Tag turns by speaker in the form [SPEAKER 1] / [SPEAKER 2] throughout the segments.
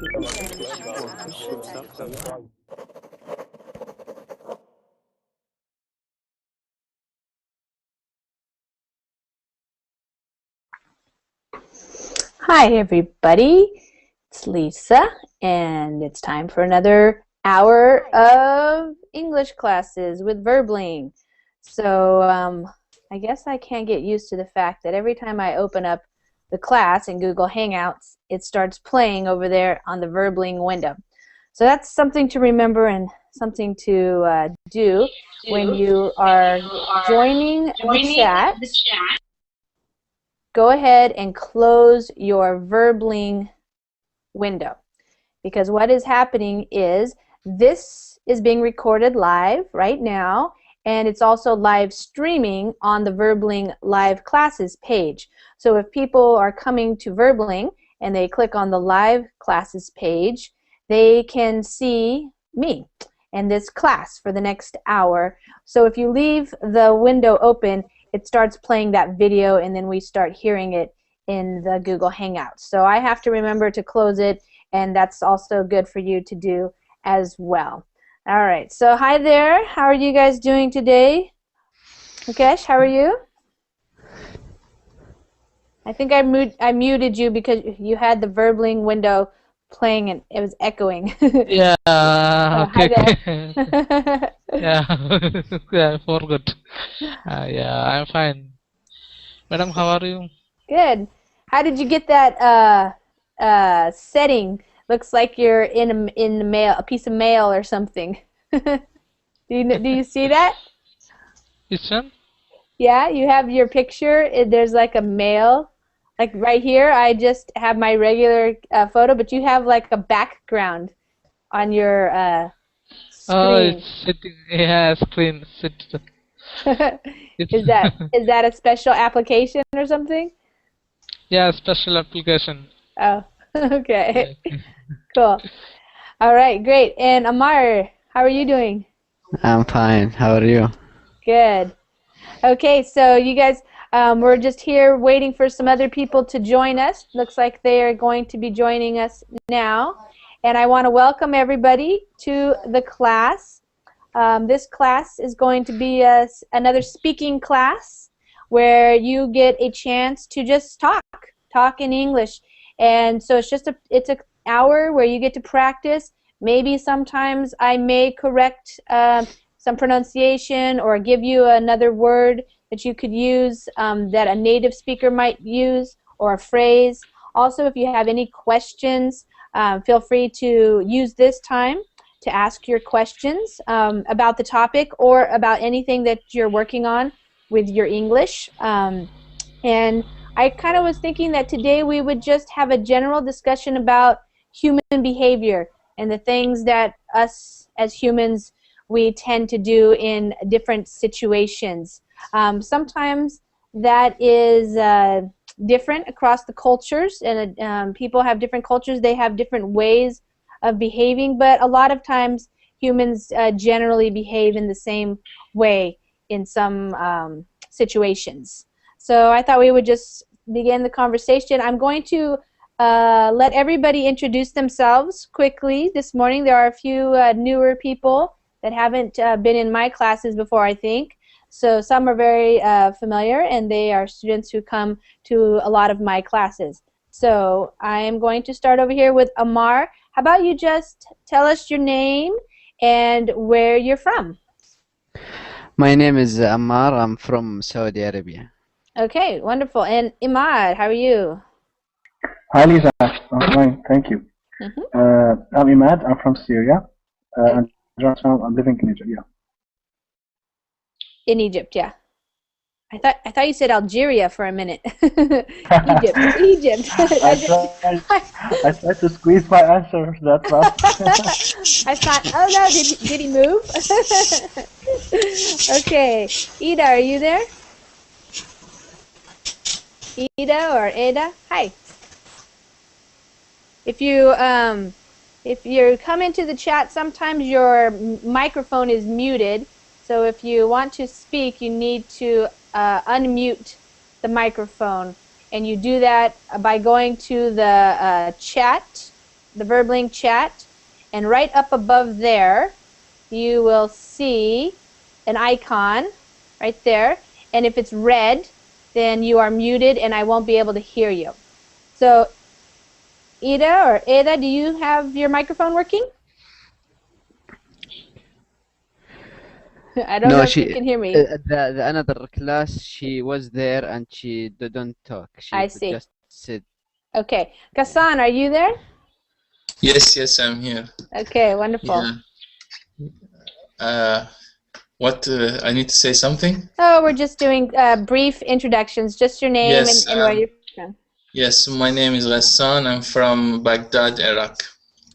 [SPEAKER 1] Hi everybody, it's Lisa and it's time for another hour of English classes with Verbling. So I guess I can't get used to the fact that every time I open up the class in Google Hangouts, it starts playing over there on the Verbling window. So that's something to remember and something to do when you are joining the chat. Go ahead and close your Verbling window, because what is happening is this is being recorded live right now, and it's also live streaming on the Verbling live classes page. So if people are coming to Verbling and they click on the live classes page, they can see me and this class for the next hour. So if you leave the window open, it starts playing that video and then we start hearing it in the Google Hangouts. So I have to remember to close it, and that's also good for you to do as well. All right, so hi there. How are you guys doing today? Mukesh, how are you? I think I muted you because you had the Verbling window playing and it was echoing.
[SPEAKER 2] Yeah,
[SPEAKER 1] Hi
[SPEAKER 2] okay.
[SPEAKER 1] there.
[SPEAKER 2] Yeah, yeah, I forgot. Yeah, I'm fine. Madam, how are you?
[SPEAKER 1] Good. How did you get that setting? Looks like you're in the mail, a piece of mail or something. Do you see that?
[SPEAKER 2] Which one?
[SPEAKER 1] Yeah, you have your picture. There's like a mail, like right here. I just have my regular photo, but you have like a background on your
[SPEAKER 2] Oh,
[SPEAKER 1] screen.
[SPEAKER 2] it's sitting. Yeah, screen.
[SPEAKER 1] Is that a special application or something?
[SPEAKER 2] Yeah, special application.
[SPEAKER 1] Oh, okay.
[SPEAKER 2] Yeah.
[SPEAKER 1] Cool. All right, great. And Amar, how are you doing?
[SPEAKER 3] I'm fine. How are you?
[SPEAKER 1] Good. Okay, so you guys, we're just here waiting for some other people to join us. Looks like they are going to be joining us now. And I want to welcome everybody to the class. This class is going to be another speaking class where you get a chance to just talk in English. And so it's an hour where you get to practice. Maybe sometimes I may correct some pronunciation or give you another word that you could use that a native speaker might use, or a phrase. Also, if you have any questions, feel free to use this time to ask your questions about the topic or about anything that you're working on with your English. And I kind of was thinking that today we would just have a general discussion about human behavior and the things that us as humans we tend to do in different situations. Sometimes that is different across the cultures, and people have different cultures. They have different ways of behaving, but a lot of times humans generally behave in the same way in some situations. So I thought we would just begin the conversation. I'm going to let everybody introduce themselves quickly this morning. There are a few newer people that haven't been in my classes before, I think. So some are very familiar, and they are students who come to a lot of my classes. So I am going to start over here with Amar. How about you just tell us your name and where you're from?
[SPEAKER 3] My name is Ammar. I'm from Saudi Arabia.
[SPEAKER 1] Okay, wonderful. And Imad, how are you?
[SPEAKER 4] Hi, Lisa. I'm fine, thank you. I'm Imad. I'm from Syria. And right now I'm living in Egypt. Yeah.
[SPEAKER 1] In Egypt, yeah. I thought you said Algeria for a minute. Egypt.
[SPEAKER 4] I tried to squeeze my answer that fast.
[SPEAKER 1] I thought, oh no, did he move? Okay, Ida, are you there? Ida or Ada? Hi. If you come into the chat, sometimes your microphone is muted. So if you want to speak, you need to unmute the microphone, and you do that by going to the chat the Verbling chat, and right up above there, you will see an icon right there. And if it's red, then you are muted and I won't be able to hear you. So, Ada, do you have your microphone working? I don't know
[SPEAKER 3] No,
[SPEAKER 1] if you can hear me.
[SPEAKER 3] the another class, she was there and she didn't talk. She
[SPEAKER 1] I see.
[SPEAKER 3] just said.
[SPEAKER 1] Okay. Kassan, are you there?
[SPEAKER 5] Yes, I'm here.
[SPEAKER 1] Okay, wonderful.
[SPEAKER 5] Yeah. What, I need to say something?
[SPEAKER 1] Oh, we're just doing brief introductions, just your name
[SPEAKER 5] Yes,
[SPEAKER 1] and where you're from.
[SPEAKER 5] Yes, my name is Ghassan. I'm from Baghdad, Iraq.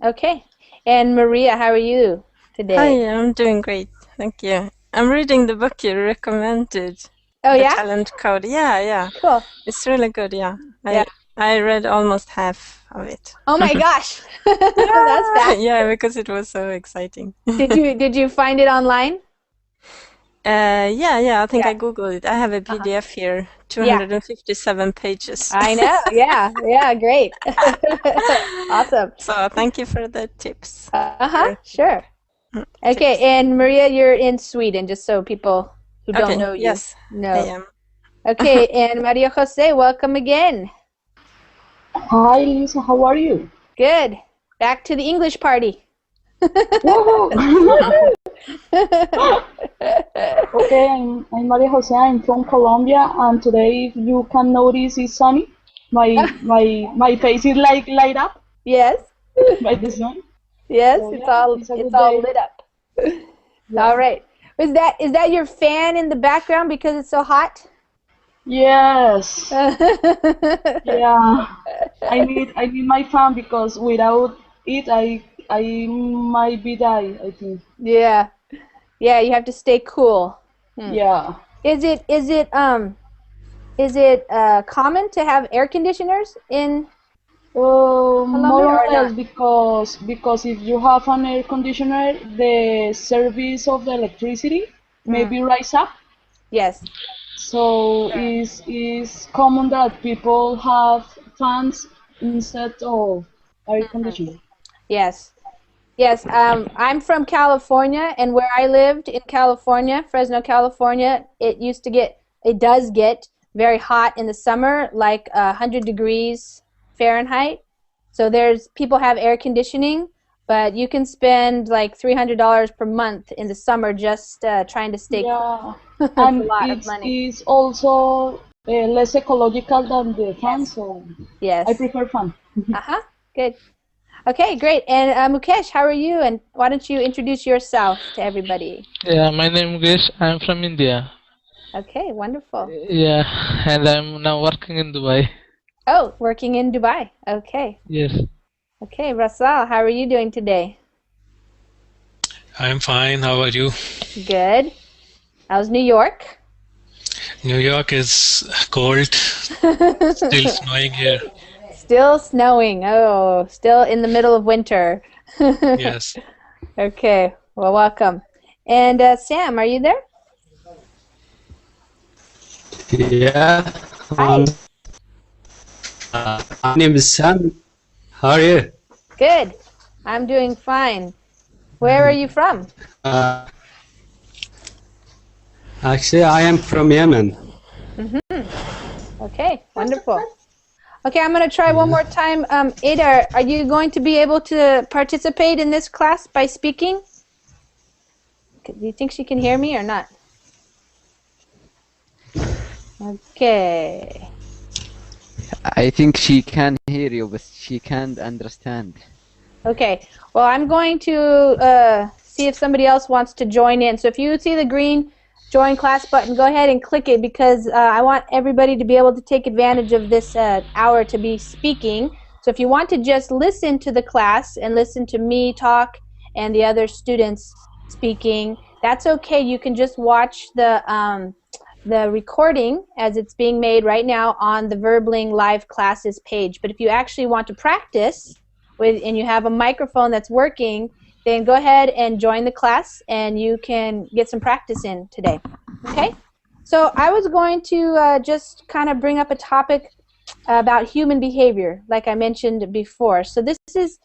[SPEAKER 1] Okay. And Maria, how are you today?
[SPEAKER 6] Hi, I'm doing great. Thank you. I'm reading the book you recommended.
[SPEAKER 1] Oh,
[SPEAKER 6] The
[SPEAKER 1] yeah?
[SPEAKER 6] Talent Code. Yeah.
[SPEAKER 1] Cool.
[SPEAKER 6] It's really good, yeah.
[SPEAKER 1] Yeah.
[SPEAKER 6] I read almost half of it.
[SPEAKER 1] Oh my gosh. That's fast.
[SPEAKER 6] Yeah, because it was so exciting.
[SPEAKER 1] Did you find it online?
[SPEAKER 6] Yeah, I think
[SPEAKER 1] Yeah.
[SPEAKER 6] I Googled it. I have a PDF here, 257 pages.
[SPEAKER 1] I know, yeah, great. Awesome.
[SPEAKER 6] So thank you for the tips.
[SPEAKER 1] Sure. Okay, and Maria, you're in Sweden, just so people who don't know you
[SPEAKER 6] yes,
[SPEAKER 1] know.
[SPEAKER 6] I am.
[SPEAKER 1] Okay, and Maria Jose, welcome again.
[SPEAKER 7] Hi, Lisa. How are you?
[SPEAKER 1] Good. Back to the English party.
[SPEAKER 7] Okay, I'm Maria Jose. I'm from Colombia, and today, if you can notice, it's sunny. My face is like light up.
[SPEAKER 1] Yes.
[SPEAKER 7] By the sun.
[SPEAKER 1] Yes,
[SPEAKER 7] So,
[SPEAKER 1] it's
[SPEAKER 7] a good
[SPEAKER 1] all
[SPEAKER 7] day.
[SPEAKER 1] lit up. All right. Is that your fan in the background because it's so hot?
[SPEAKER 7] Yes. Yeah. I need my fan because without it, I might be die, I think.
[SPEAKER 1] Yeah. Yeah, you have to stay cool.
[SPEAKER 7] Yeah.
[SPEAKER 1] Is it common to have air conditioners in
[SPEAKER 7] More
[SPEAKER 1] or
[SPEAKER 7] or less
[SPEAKER 1] not?
[SPEAKER 7] because if you have an air conditioner, the service of the electricity maybe rise up.
[SPEAKER 1] Yes.
[SPEAKER 7] So it's common that people have fans instead of air conditioner.
[SPEAKER 1] Yes. Yes, I'm from California, and where I lived in California, Fresno, California, it does get very hot in the summer, like 100 degrees Fahrenheit. So people have air conditioning, but you can spend like $300 per month in the summer just trying to stay cool. That's
[SPEAKER 7] And
[SPEAKER 1] a lot of money.
[SPEAKER 7] it's also less ecological than the fan, so
[SPEAKER 1] Yes.
[SPEAKER 7] I prefer fan.
[SPEAKER 1] Good. Okay, great. And Mukesh, how are you? And why don't you introduce yourself to everybody?
[SPEAKER 2] Yeah, my name is Mukesh. I'm from India.
[SPEAKER 1] Okay, wonderful.
[SPEAKER 2] Yeah, and I'm now working in Dubai.
[SPEAKER 1] Oh, working in Dubai. Okay.
[SPEAKER 2] Yes.
[SPEAKER 1] Okay, Rasal, how are you doing today?
[SPEAKER 8] I'm fine. How are you?
[SPEAKER 1] Good. How's New York?
[SPEAKER 8] New York is cold. Still snowing here.
[SPEAKER 1] Still snowing. Oh, still in the middle of winter.
[SPEAKER 8] Yes.
[SPEAKER 1] Okay, well, welcome. And Sam, are you there?
[SPEAKER 9] Yeah.
[SPEAKER 1] Hi.
[SPEAKER 9] My name is Sam. How are you?
[SPEAKER 1] Good. I'm doing fine. Where are you from?
[SPEAKER 9] Actually, I am from Yemen.
[SPEAKER 1] Okay, wonderful. Okay, I'm going to try one more time. Ada, are you going to be able to participate in this class by speaking? Do you think she can hear me or not? Okay.
[SPEAKER 3] I think she can hear you, but she can't understand.
[SPEAKER 1] Okay. Well, I'm going to see if somebody else wants to join in. So if you see the green join class button, go ahead and click it because I want everybody to be able to take advantage of this hour to be speaking. So if you want to just listen to the class and listen to me talk and the other students speaking, that's okay. You can just watch the recording as it's being made right now on the Verbling Live Classes page. But if you actually want to practice and you have a microphone that's working, then go ahead and join the class and you can get some practice in today. Okay? So I was going to just kind of bring up a topic about human behavior, like I mentioned before. So this is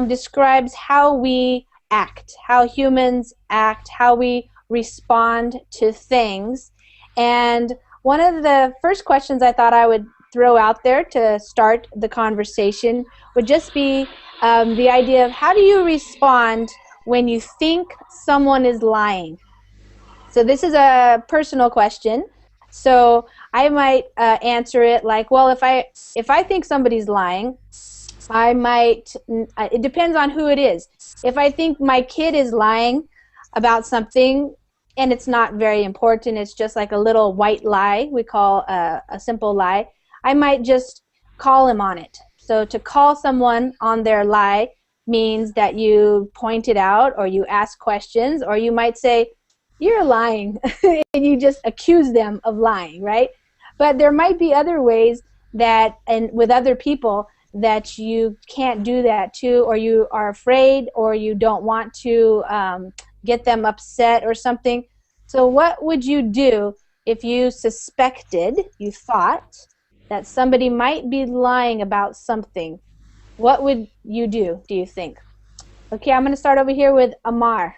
[SPEAKER 1] describes how we act, how humans act, how we respond to things. And one of the first questions I thought I would throw out there to start the conversation would just be the idea of how do you respond when you think someone is lying? So this is a personal question. So I might answer it like, well, if I think somebody's lying, I might, it depends on who it is. If I think my kid is lying about something and it's not very important, it's just like a little white lie, we call a simple lie, I might just call him on it. So to call someone on their lie means that you point it out or you ask questions, or you might say, you're lying, and you just accuse them of lying, right? But there might be other ways that, and with other people, that you can't do that too, or you are afraid, or you don't want to get them upset or something. So what would you do if you suspected, you thought, that somebody might be lying about something? What would you do you think? Okay, I'm going to start over here with Amar.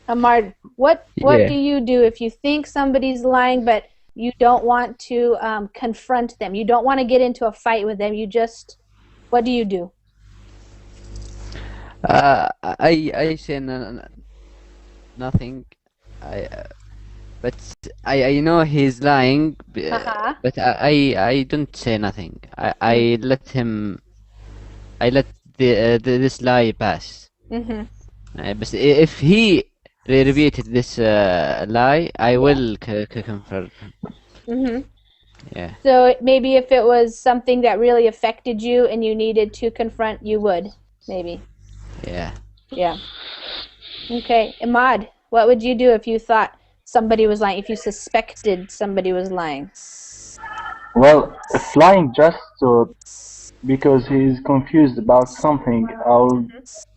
[SPEAKER 1] Amar, what do you do if you think somebody's lying, but you don't want to confront them? You don't want to get into a fight with them. You just, what do you do?
[SPEAKER 3] I say nothing. But I know he's lying. But I don't say nothing. I let him. I let this lie pass. But if he repeated this lie, I will confront him. Yeah.
[SPEAKER 1] So maybe if it was something that really affected you and you needed to confront, you would, maybe.
[SPEAKER 3] Yeah.
[SPEAKER 1] Yeah. Okay, Imad, what would you do if you thought somebody was lying, if you suspected somebody was lying?
[SPEAKER 4] Well, if lying just because he is confused about something, I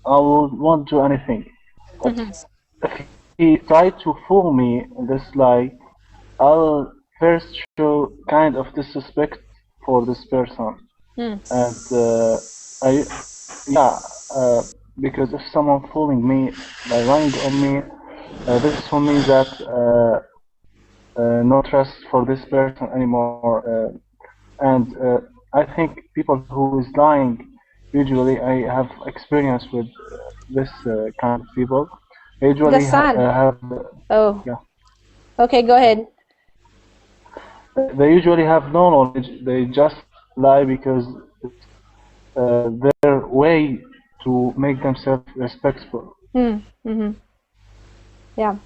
[SPEAKER 4] won't do anything. But if he tried to fool me in this lie, I'll first show kind of disrespect for this person. And because if someone fooling me by lying on me, this will mean that no trust for this person anymore. And I think people who is lying, usually I have experience with this kind of people. They usually have.
[SPEAKER 1] Yeah. Okay, go ahead.
[SPEAKER 4] They usually have no knowledge. They just lie because it's their way to make themselves respectful.
[SPEAKER 1] Yeah.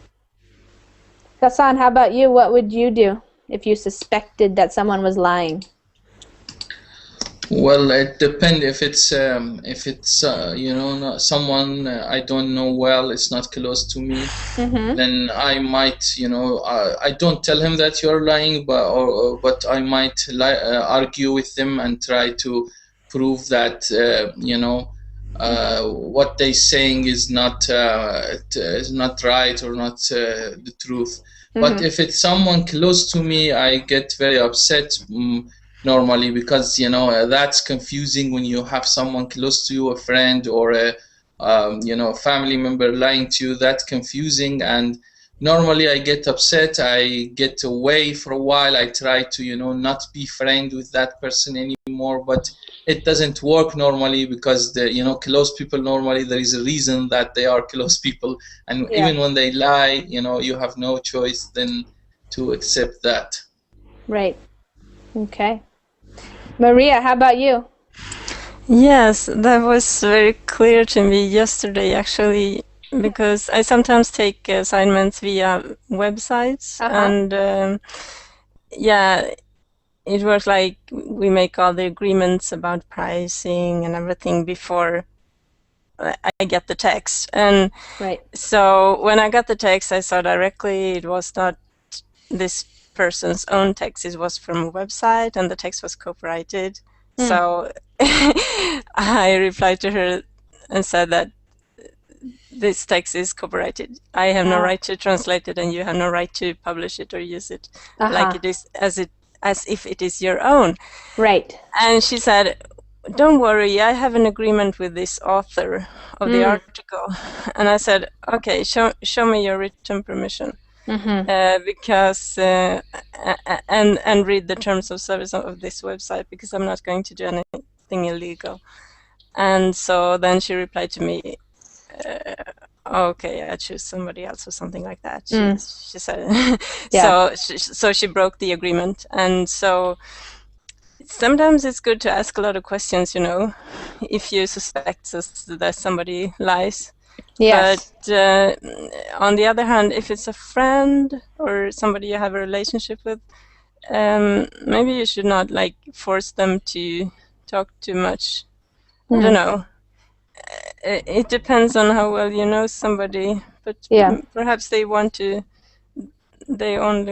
[SPEAKER 1] Hassan, how about you? What would you do if you suspected that someone was lying?
[SPEAKER 5] Well, it depends. If it's you know, not someone I don't know well, it's not close to me, then I might, you know, I don't tell him that you're lying, but I might argue with them and try to prove that you know, what they're saying is not right or not the truth. But if it's someone close to me, I get very upset. Normally, because you know, that's confusing when you have someone close to you, a friend or a you know, family member lying to you. That's confusing, and normally I get upset. I get away for a while. I try to, you know, not be friend with that person anymore, but it doesn't work normally because the, you know, close people, normally there is a reason that they are close people, and even when they lie, you know, you have no choice than to accept that.
[SPEAKER 1] Right. Okay. Maria, how about you?
[SPEAKER 6] Yes, that was very clear to me yesterday, actually, because I sometimes take assignments via websites, and yeah, it was like we make all the agreements about pricing and everything before I get the text. And so when I got the text, I saw directly it was not this person's own text. It was from a website, and the text was copyrighted. So I replied to her and said that this text is copyrighted. I have no right to translate it, and you have no right to publish it or use it like it is as if it is your own.
[SPEAKER 1] Right.
[SPEAKER 6] And she said, don't worry, I have an agreement with this author of the article. And I said, okay, show me your written permission. Because and read the terms of service of this website, because I'm not going to do anything illegal. And so then she replied to me, okay, I choose somebody else or something like that. She said. So she broke the agreement. And so sometimes it's good to ask a lot of questions, you know, if you suspect that somebody lies.
[SPEAKER 1] Yes.
[SPEAKER 6] But on the other hand, if it's a friend or somebody you have a relationship with, maybe you should not like force them to talk too much. I don't know. It depends on how well you know somebody, but perhaps they only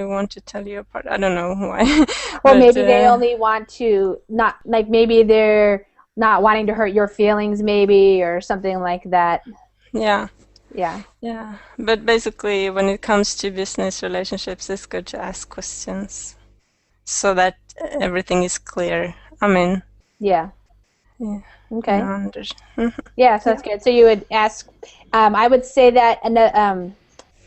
[SPEAKER 6] want to tell you apart. I don't know why.
[SPEAKER 1] Or maybe they only want to not, like, maybe they're not wanting to hurt your feelings, maybe, or something like that.
[SPEAKER 6] Yeah.
[SPEAKER 1] Yeah.
[SPEAKER 6] Yeah. But basically, when it comes to business relationships, it's good to ask questions so that everything is clear. I mean.
[SPEAKER 1] Yeah.
[SPEAKER 6] Yeah.
[SPEAKER 1] Okay.
[SPEAKER 6] Yeah,
[SPEAKER 1] so that's good. So you would ask, I would say that,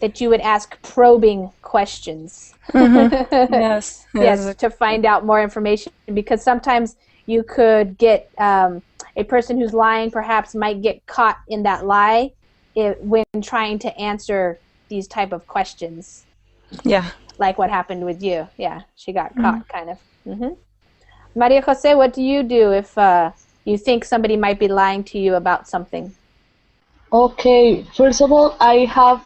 [SPEAKER 1] that you would ask probing questions.
[SPEAKER 6] Yes.
[SPEAKER 1] Yes, to find out more information, because sometimes you could get a person who's lying perhaps might get caught in that lie when trying to answer these type of questions.
[SPEAKER 6] Yeah.
[SPEAKER 1] Like what happened with you. Yeah, she got caught, kind of. Maria Jose, what do you do if you think somebody might be lying to you about something?
[SPEAKER 7] Okay, first of all, I have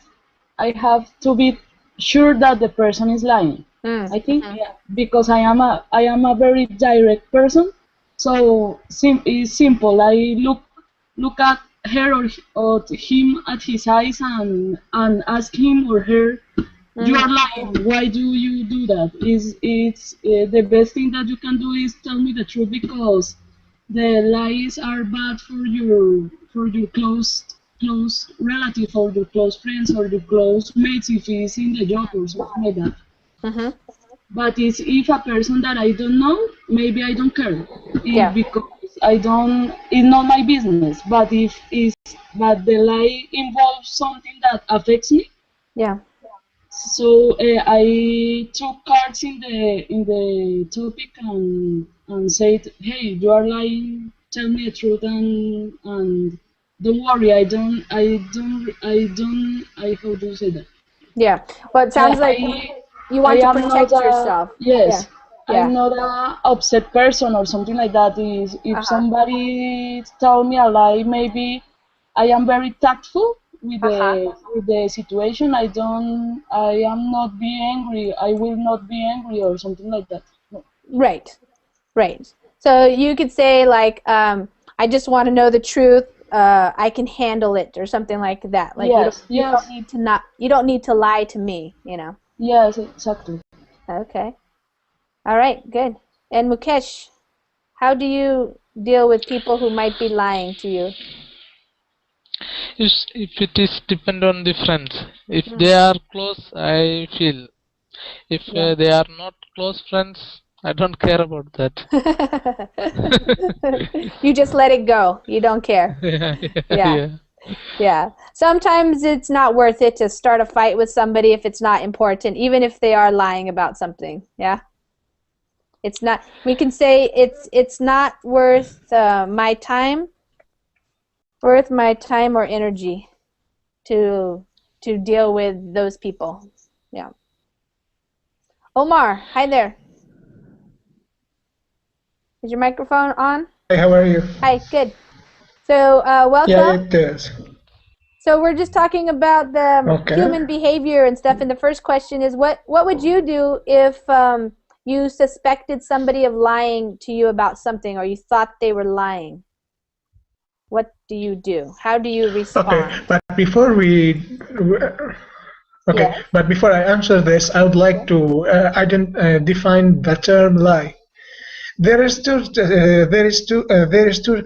[SPEAKER 7] to be sure that the person is lying. I think, because I am a very direct person. So it's simple. I look at her or him at his eyes and ask him or her, you are lying. Why do you do that? It's the best thing that you can do is tell me the truth, because the lies are bad for your close relative or your close friends or your close mates if it's in the job or something like that. But if a person that I don't know, maybe I don't care. Because it's not my business. But but the lie involves something that affects me.
[SPEAKER 1] Yeah.
[SPEAKER 7] So I took cards in the topic and said, hey, you are lying. Tell me the truth and don't worry. I how do you say that?
[SPEAKER 1] Yeah. Well, it sounds like you want to protect yourself.
[SPEAKER 7] Yes. Yeah. I'm not an upset person or something like that. If somebody tell me a lie, maybe I am very tactful with the situation. I am not be angry. I will not be angry or something like that. No.
[SPEAKER 1] Right. So you could say like, I just want to know the truth. I can handle it, or something like that. Like you don't need to lie to me, you know.
[SPEAKER 7] Yes, exactly.
[SPEAKER 1] Okay. All right, good. And Mukesh, how do you deal with people who might be lying to you?
[SPEAKER 2] If it is depend on the friends. If they are close, I feel. If they are not close friends, I don't care about that.
[SPEAKER 1] You just let it go. You don't care. Yeah. Sometimes it's not worth it to start a fight with somebody if it's not important, even if they are lying about something. Yeah. It's not. We can say it's not worth my time. Worth my time or energy to deal with those people. Yeah. Omar, hi there. Is your microphone on?
[SPEAKER 10] Hi, how are you?
[SPEAKER 1] Hi, good. So welcome.
[SPEAKER 10] Yeah, it is.
[SPEAKER 1] So we're just talking about the human behavior and stuff. And the first question is, what would you do if you suspected somebody of lying to you about something, or you thought they were lying? What do you do? How do you respond?
[SPEAKER 10] Okay, but before but before I answer this, I would like to define the term lie. There is two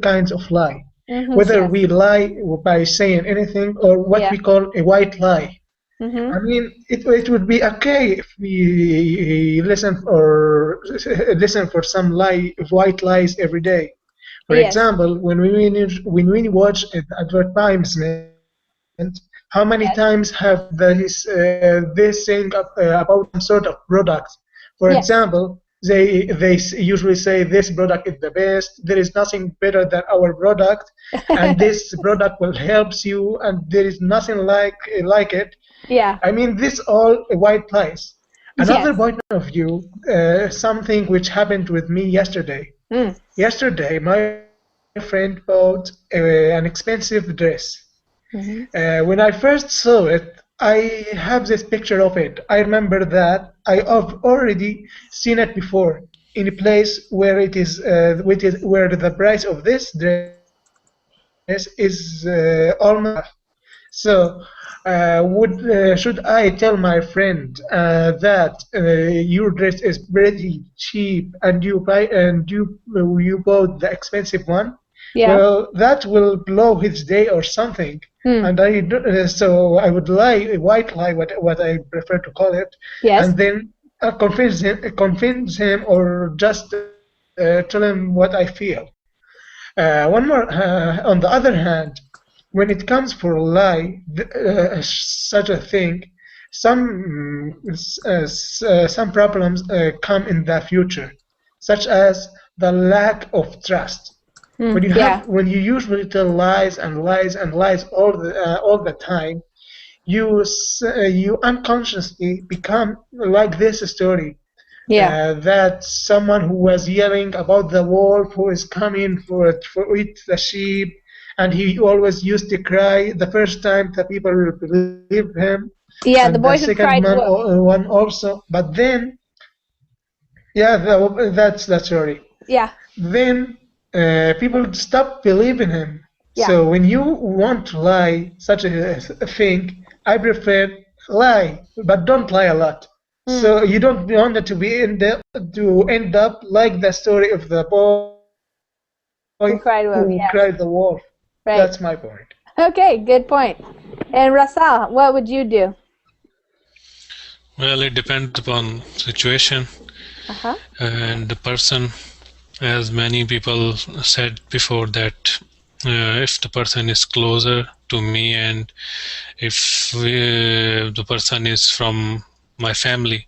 [SPEAKER 10] kinds of lie. Whether we lie by saying anything, or what we call a white lie. I mean, it would be okay if we listen for some white lies every day. For
[SPEAKER 1] Yes.
[SPEAKER 10] example, when we watch an advertisement, how many times have this saying about some sort of product? For
[SPEAKER 1] Yes.
[SPEAKER 10] example, usually say this product is the best. There is nothing better than our product, and this product will help you, and there is nothing like it.
[SPEAKER 1] Yeah.
[SPEAKER 10] I mean, this all white lies. Another
[SPEAKER 1] Yes.
[SPEAKER 10] point of view, something which happened with me yesterday. Yesterday, my friend bought an expensive dress. When I first saw it, I have this picture of it. I remember that I have already seen it before in a place where where the price of this dress is almost half. So, should I tell my friend that your dress is pretty cheap and you bought the expensive one?
[SPEAKER 1] Yeah.
[SPEAKER 10] Well, that will blow his day or something. And so I would lie, white lie, what I prefer to call it,
[SPEAKER 1] Yes.
[SPEAKER 10] and then convince him, or just tell him what I feel. One more. On the other hand, when it comes for a lie, such a thing, some problems come in the future, such as the lack of trust. When you usually tell lies and lies and lies all the time, you unconsciously become like this story. That someone who was yelling about the wolf who is coming for eat the sheep, and he always used to cry the first time the people will believe him.
[SPEAKER 1] Yeah,
[SPEAKER 10] and
[SPEAKER 1] the boy
[SPEAKER 10] the
[SPEAKER 1] who
[SPEAKER 10] second
[SPEAKER 1] cried wolf.
[SPEAKER 10] one also. But then, that's the story.
[SPEAKER 1] Yeah.
[SPEAKER 10] Then people stop believing him.
[SPEAKER 1] Yeah.
[SPEAKER 10] So when you want to lie such a thing, I prefer lie, but don't lie a lot. So you don't want it to end up like the story of the boy
[SPEAKER 1] Who cried wolf,
[SPEAKER 10] who
[SPEAKER 1] yes.
[SPEAKER 10] cried the wolf.
[SPEAKER 1] Right.
[SPEAKER 10] That's my point.
[SPEAKER 1] Okay, good point. And Rasal, what would you do?
[SPEAKER 8] Well, it depends upon situation and the person. As many people said before, that if the person is closer to me, and if the person is from my family,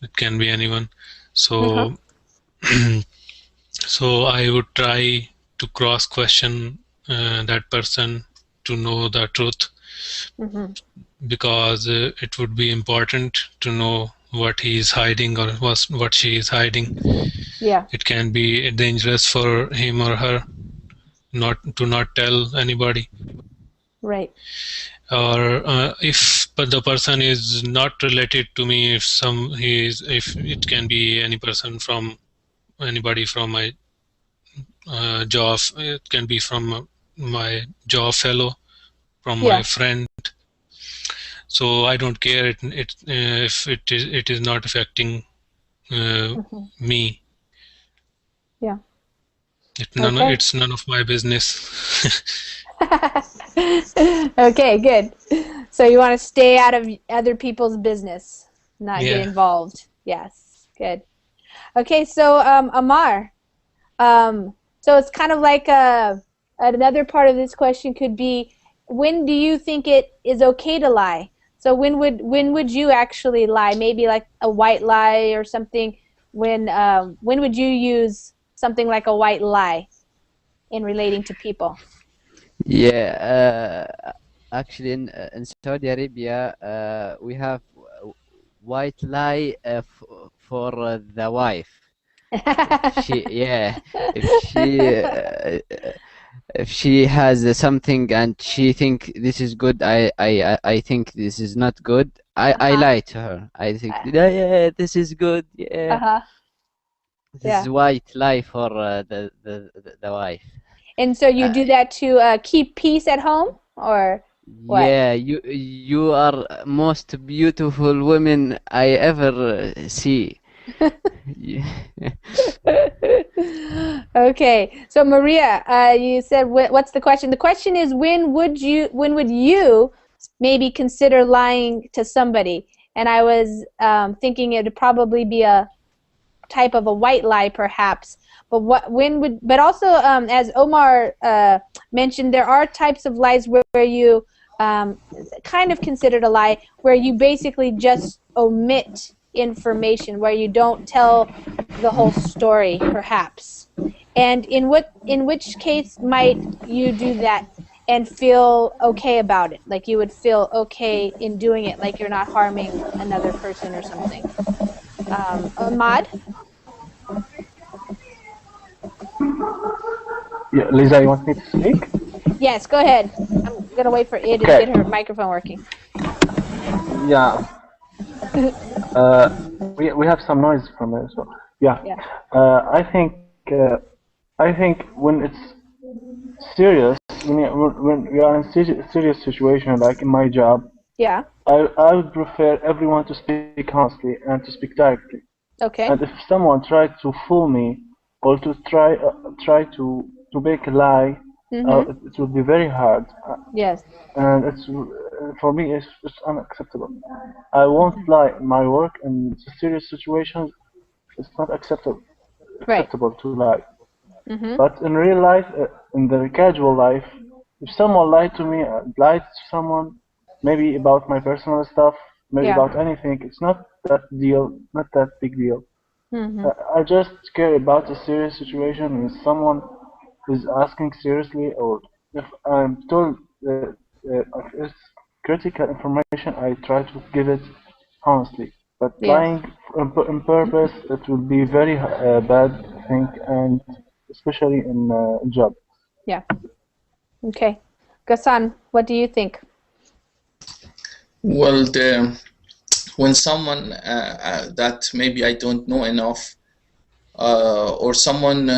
[SPEAKER 8] it can be anyone. So so I would try to cross question that person to know the truth, because it would be important to know what he is hiding, or what she is hiding.
[SPEAKER 1] Yeah.
[SPEAKER 8] It can be dangerous for him or her not tell anybody.
[SPEAKER 1] Right.
[SPEAKER 8] Or if the person is not related to me, if it can be anybody from my job, it can be from my job fellow, from my friend. So I don't care if it is not affecting me.
[SPEAKER 1] Yeah.
[SPEAKER 8] It's none of my business.
[SPEAKER 1] Okay, good. So you want to stay out of other people's business, not get involved. Yes, good. Okay, so Amar, so it's kind of like another part of this question could be, when do you think it is okay to lie? So when would you actually lie? Maybe like a white lie or something. When would you use something like a white lie in relating to people?
[SPEAKER 3] Yeah, actually, in Saudi Arabia, we have white lie for the wife. If she has something and she think this is good, I think this is not good. I lie to her. I think yeah, this is good. Yeah. This is white lie for the wife.
[SPEAKER 1] And so you do that to keep peace at home, or what?
[SPEAKER 3] Yeah, you are most beautiful woman I ever see.
[SPEAKER 1] Okay, so Maria, you said what's the question? The question is, when would you maybe consider lying to somebody? And I was thinking it would probably be a type of a white lie, perhaps. But also, as Omar mentioned, there are types of lies where you kind of considered a lie, where you basically just omit information, where you don't tell the whole story, perhaps. And in which case might you do that and feel okay about it? Like you would feel okay in doing it, like you're not harming another person or something. Ahmad?
[SPEAKER 4] Yeah, Lisa, you want me to speak?
[SPEAKER 1] Yes, go ahead. I'm gonna wait for Ida to get her microphone working.
[SPEAKER 4] Yeah. We have some noise from there, so yeah. I think when it's serious, when we are in serious situation, like in my job, I would prefer everyone to speak honestly and to speak directly.
[SPEAKER 1] Okay.
[SPEAKER 4] And if someone tried to fool me or to try to make a lie, it would be very hard.
[SPEAKER 1] Yes.
[SPEAKER 4] And it's for me, it's unacceptable. I won't lie. My work in serious situations, it's not acceptable to lie. But in real life, in the casual life, if someone lied to me, lied to someone, maybe about my personal stuff, maybe about anything, it's not that big deal. I just care about a serious situation with someone who's asking seriously, or if I'm told if it's critical information, I try to give it honestly. But lying on purpose, it will be very bad thing, and especially in job.
[SPEAKER 1] Yeah. Okay. Ghassan, what do you think?
[SPEAKER 5] Well, when someone that maybe I don't know enough, or someone,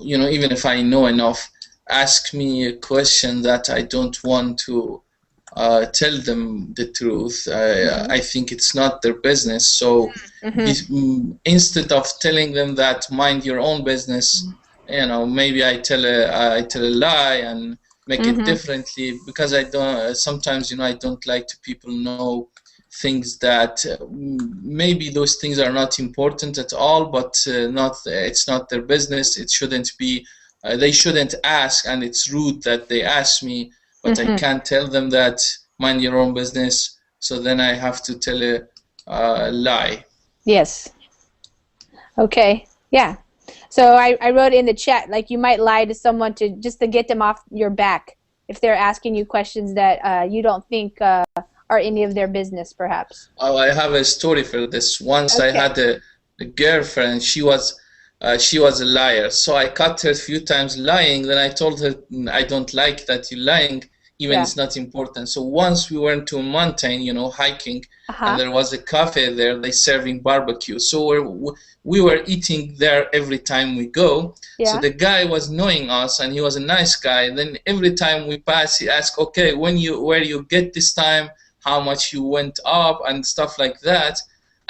[SPEAKER 5] even if I know enough, ask me a question that I don't want to tell them the truth, I think it's not their business. So instead of telling them that mind your own business, maybe I tell a lie and make it differently, because I don't sometimes I don't like to people know things that maybe those things are not important at all, but it's not their business. It shouldn't be, they shouldn't ask, and it's rude that they ask me, but I can't tell them that mind your own business, so then I have to tell a lie.
[SPEAKER 1] Yes. Okay. Yeah. So I wrote in the chat, like, you might lie to someone just to get them off your back if they're asking you questions that you don't think are any of their business, perhaps.
[SPEAKER 5] Oh, I have a story for this. Once I had a girlfriend. She was a liar, so I caught her a few times lying. Then I told her, I don't like that you're lying, even it's not important. So once we went to a mountain, hiking, and there was a cafe there, they serving barbecue. So we were eating there every time we go. So the guy was knowing us, and he was a nice guy. Then every time we pass, he asked, okay, where you get this time, how much you went up, and stuff like that.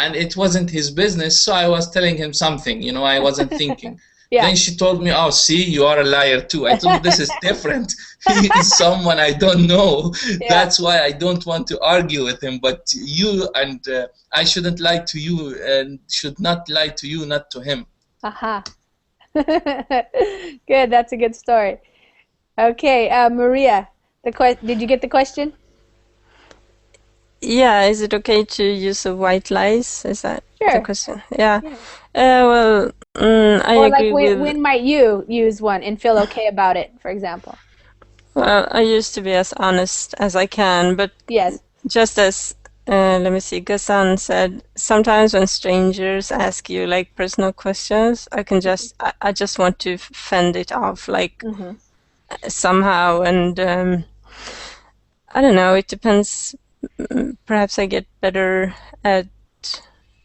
[SPEAKER 5] And it wasn't his business, so I was telling him something, I wasn't thinking. Then she told me, oh, see, you are a liar too. I told her, this is different. He is someone I don't know. That's why I don't want to argue with him. But you, and I shouldn't lie to you, and should not lie to you, not to him.
[SPEAKER 1] Good, that's a good story. Okay, Maria, did you get the question?
[SPEAKER 6] Yeah, is it okay to use a white lies? Is that the question? Yeah.
[SPEAKER 1] Or
[SPEAKER 6] I agree with...
[SPEAKER 1] when might you use one and feel okay about it, for example?
[SPEAKER 6] Well, I used to be as honest as I can, but just as, let me see, Ghassan said, sometimes when strangers ask you like personal questions, I just want to fend it off, like somehow, and I don't know, it depends. Perhaps I get better at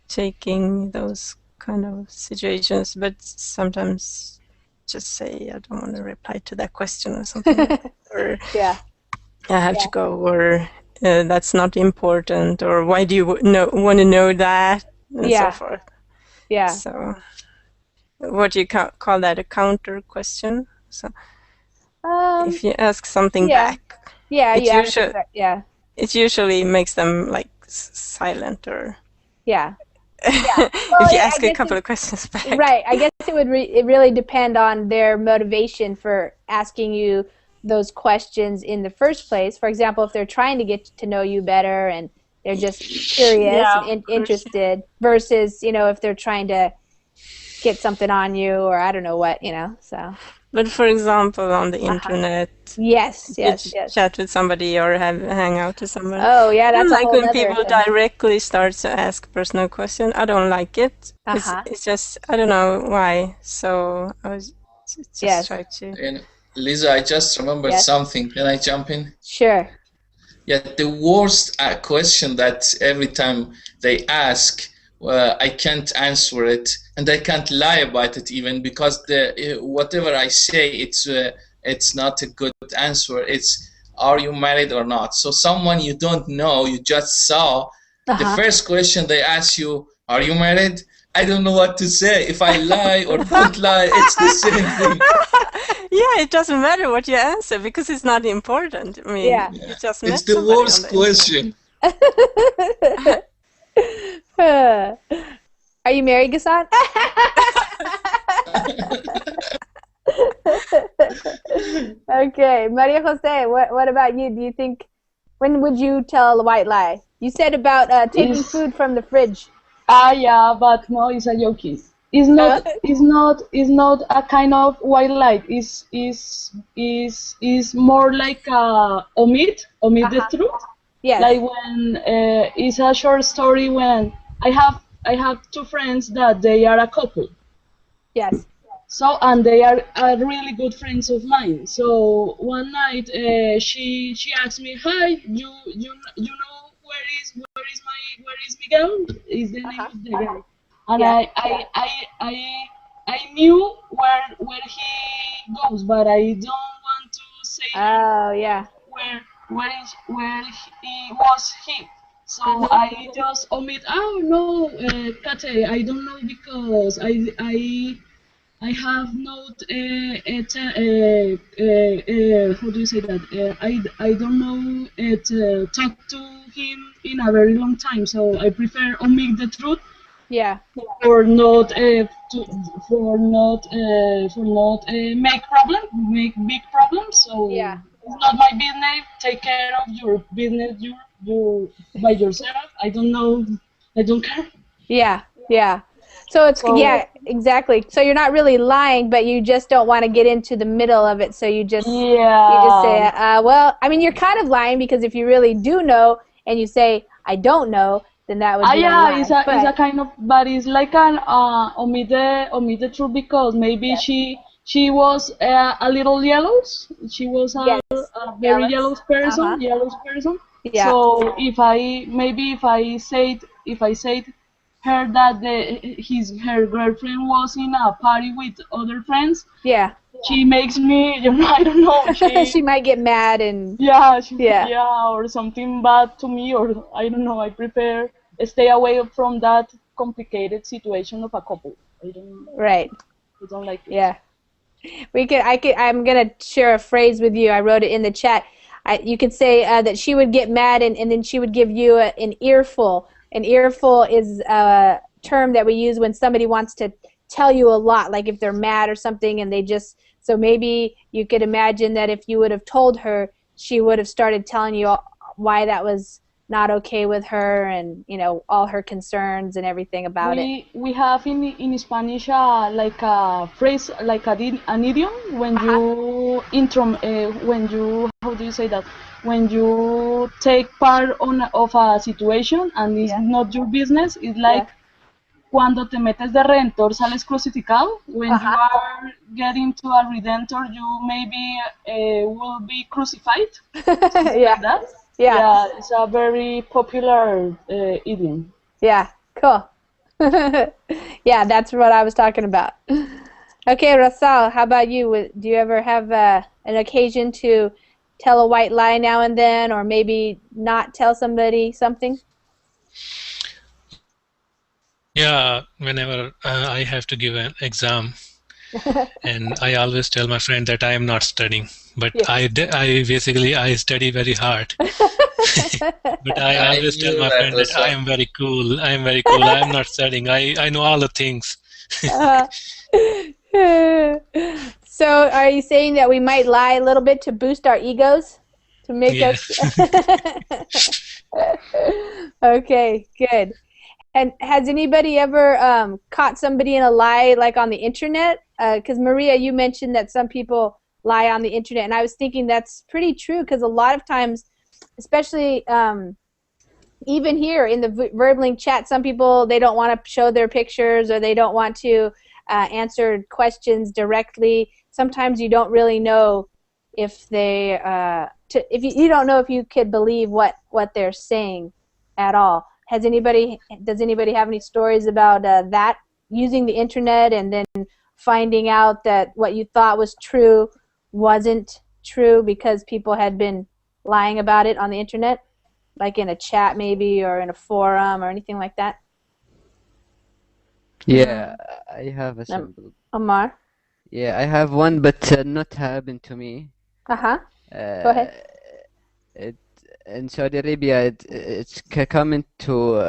[SPEAKER 6] taking those kind of situations, but sometimes just say I don't want to reply to that question or something, or I have to go, or that's not important, or why do you want to know that, and so forth. So what do you call that, a counter question? So if you ask something back, it usually makes them like silent, or
[SPEAKER 1] Yeah. Well,
[SPEAKER 6] if you ask a couple of questions back.
[SPEAKER 1] Right. I guess it would it really depend on their motivation for asking you those questions in the first place. For example, if they're trying to get to know you better and they're just curious and interested versus, if they're trying to get something on you or I don't know what, so.
[SPEAKER 6] But for example, on the internet,
[SPEAKER 1] yes,
[SPEAKER 6] chat with somebody or hang out with somebody.
[SPEAKER 1] Oh yeah, that's
[SPEAKER 6] like
[SPEAKER 1] a whole
[SPEAKER 6] when people
[SPEAKER 1] thing.
[SPEAKER 6] directly start to ask personal questions. I don't like it. It's just I don't know why. So I was just try to.
[SPEAKER 5] And Lisa, I just remembered something. Can I jump in?
[SPEAKER 1] Sure.
[SPEAKER 5] Yeah, the worst question that every time they ask, I can't answer it, and I can't lie about it even because whatever I say, it's not a good answer. It's are you married or not? So someone you don't know, you just saw, the first question they ask you, are you married? I don't know what to say. If I lie or don't lie, it's the same thing.
[SPEAKER 6] Yeah, it doesn't matter what you answer because it's not important. I mean, you just met
[SPEAKER 5] it's the worst question.
[SPEAKER 1] Are you married, Ghassan? Okay, Maria Jose, what about you? Do you think, when would you tell a white lie? You said about taking food from the fridge.
[SPEAKER 7] Yeah, but no, it's a joke. It's not a kind of white lie. Is more like omit the truth.
[SPEAKER 1] Yes.
[SPEAKER 7] Like when it's a short story when I have two friends that they are a couple.
[SPEAKER 1] Yes.
[SPEAKER 7] So and they are really good friends of mine. So one night she asked me, "Hi, you know where is Miguel? Is the name of the guy?" And I knew where he goes, but I don't want to say.
[SPEAKER 1] Oh yeah.
[SPEAKER 7] Where he was he. So I just omit. Oh no, Kate, I don't know because I have not how do you say that? I don't know talk to him in a very long time, so I prefer omit the truth.
[SPEAKER 1] Yeah.
[SPEAKER 7] For not make big problems. So it's not my business. Take care of your business. You by yourself. I don't know. I don't care.
[SPEAKER 1] Yeah. Yeah. So it's exactly. So you're not really lying, but you just don't want to get into the middle of it. So you just say, well, I mean, you're kind of lying because if you really do know and you say I don't know, then that would be a lie.
[SPEAKER 7] It's a kind of, but it's like an omit the truth because maybe she was a little jealous. She was a very jealous person.
[SPEAKER 1] Yeah.
[SPEAKER 7] So if I said her that her girlfriend was in a party with other friends.
[SPEAKER 1] Yeah.
[SPEAKER 7] She makes me, I don't know.
[SPEAKER 1] She might get mad and
[SPEAKER 7] or something bad to me, or I don't know. I prefer stay away from that complicated situation of a couple. I don't like it.
[SPEAKER 1] Yeah. I'm gonna share a phrase with you. I wrote it in the chat. You could say that she would get mad and then she would give you an earful. An earful is a term that we use when somebody wants to tell you a lot, like if they're mad or something, and so maybe you could imagine that if you would have told her, she would have started telling you why that was not okay with her and all her concerns and everything about it.
[SPEAKER 7] We have in Spanish like a phrase, like an idiom when you when you, how do you say that, when you take part of a situation and it's not your business. It's like cuando te metes de redentor sales crucificado. When you are getting to a redentor, you maybe will be crucified. Like that. Yeah, it's a very popular idiom.
[SPEAKER 1] Yeah, cool. Yeah, that's what I was talking about. Okay, Rasal, how about you? Do you ever have an occasion to tell a white lie now and then, or maybe not tell somebody something?
[SPEAKER 8] Yeah, whenever I have to give an exam, and I always tell my friend that I am not studying, but I basically study very hard. But I always tell my friend that I am very cool. I am very cool. I am not studying. I know all the things.
[SPEAKER 1] So are you saying that we might lie a little bit to boost our egos? To make us... Okay, good. And has anybody ever caught somebody in a lie, like on the internet? Because Maria, you mentioned that some people lie on the internet, and I was thinking that's pretty true, because a lot of times, especially even here in the Verblink chat, some people, they don't want to show their pictures, or they don't want to answer questions directly. Sometimes you don't really know if they, if you don't know if you could believe what they're saying at all. Does anybody have any stories about that, using the internet and then finding out that what you thought was true wasn't true because people had been lying about it on the internet, like in a chat maybe, or in a forum or anything like that?
[SPEAKER 3] Yeah, I have a sample.
[SPEAKER 1] Amar?
[SPEAKER 3] Yeah, I have one, but not happened to me.
[SPEAKER 1] Go ahead.
[SPEAKER 3] In Saudi Arabia, it's coming to